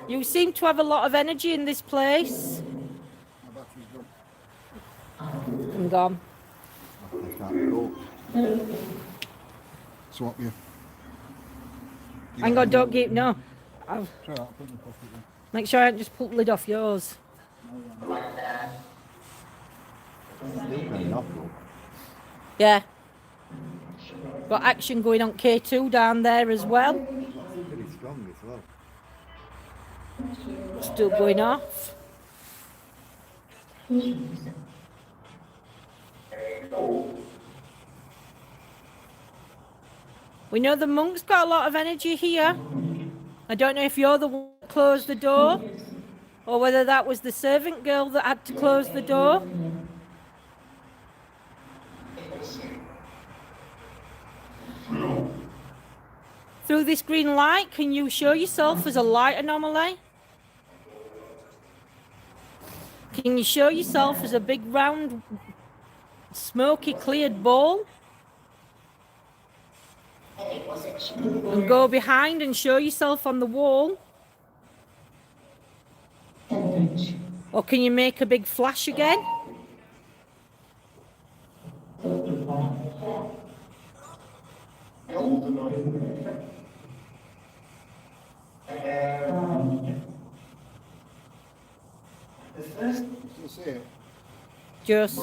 You seem to have a lot of energy in this place. I'm gone. I can't talk. swap you. Hang on, don't keep, no. I'll Try that, put in the pocket then. make sure I don't just pull the lid off yours. Still going off, look. Yeah. Got action going on K2 down there as well. Pretty strong as well. Still going off. We know the monk's got a lot of energy here. I don't know if you're the one that closed the door or whether that was the servant girl that had to close the door. Through this green light, can you show yourself as a light anomaly? Can you show yourself as a big round, smoky cleared ball? And go behind and show yourself on the wall? Or can you make a big flash again? Still see it? Just.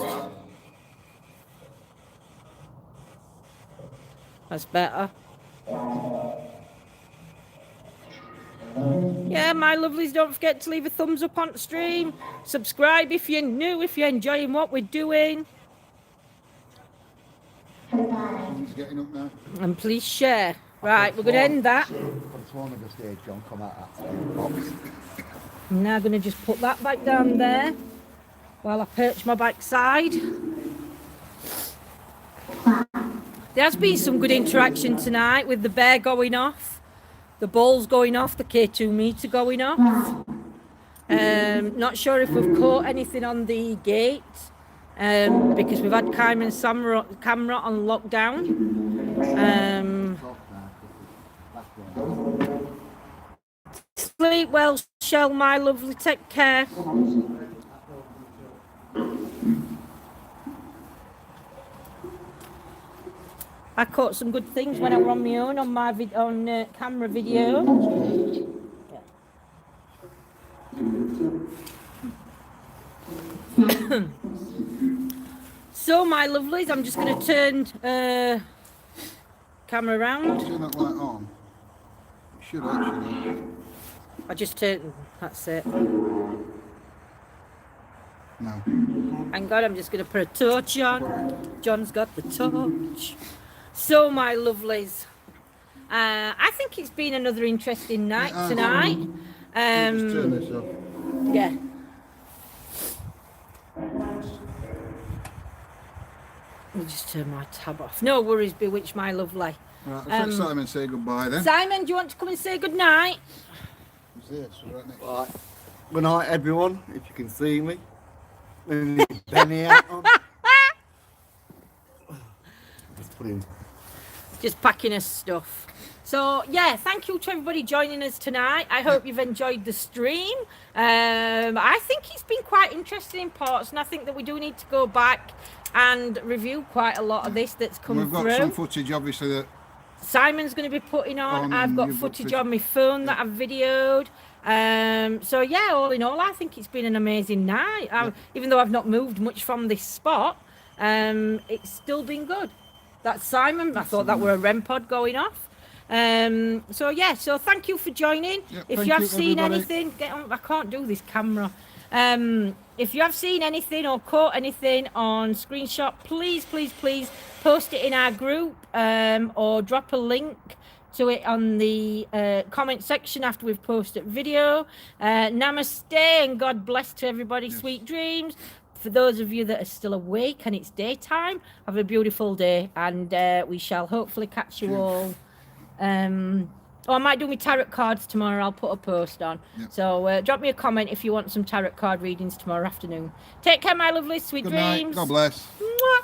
That's better. Yeah, my lovelies, don't forget to leave a thumbs up on the stream. Subscribe if you're new, if you're enjoying what we're doing. He's getting up now. And please share. Right, we're going to end that. I just want to just hear John come out that box. I'm now going to just put that back down there while I perch my backside. There has been some good interaction tonight with the bear going off, the balls going off, the K2 meter going off. Not sure if we've caught anything on the gate because we've had Kyman's camera on lockdown. Sleep well, Shell, my lovely. Take care. I caught some good things when I were on my own on my camera video. So, my lovelies, I'm just going to turn camera around. Turn that light on. It should actually. I just turned. That's it. No. Hang on, I'm just going to put a torch on. John's got the torch. So, my lovelies, I think it's been another interesting night tonight. Just turn this off. Yeah. Let me just turn my tab off. No worries, Bewitch, my lovely. Right, let's let Simon say goodbye then. Simon, do you want to come and say good night? Who's this? Right next. Right. Good night, everyone, if you can see me. With the penny out on. Just put in. Just packing us stuff. So yeah, thank you to everybody joining us tonight. I hope you've enjoyed the stream. I think it's been quite interesting in parts, and I think that we do need to go back and review quite a lot of this that's come We've got through. some footage, obviously, that Simon's going to be putting on. On, I've got you've got footage footage. on my phone that I've videoed. So yeah, all in all, I think it's been an amazing night. Even though I've not moved much from this spot, it's still been good. That's Simon. I thought that were a REM pod going off. So yeah, so thank you for joining. Yeah, If thank you have you, seen everybody. anything, get on. I can't do this camera. If you have seen anything or caught anything on screenshot, please post it in our group or drop a link to it on the comment section after we've posted video. Namaste and God bless to everybody. Yes. Sweet dreams. For those of you that are still awake and it's daytime, have a beautiful day, and we shall hopefully catch you all. I might do my tarot cards tomorrow. I'll put a post on. Yep. So drop me a comment if you want some tarot card readings tomorrow afternoon. Take care, my lovely. Sweet good dreams. night. God bless. Mwah.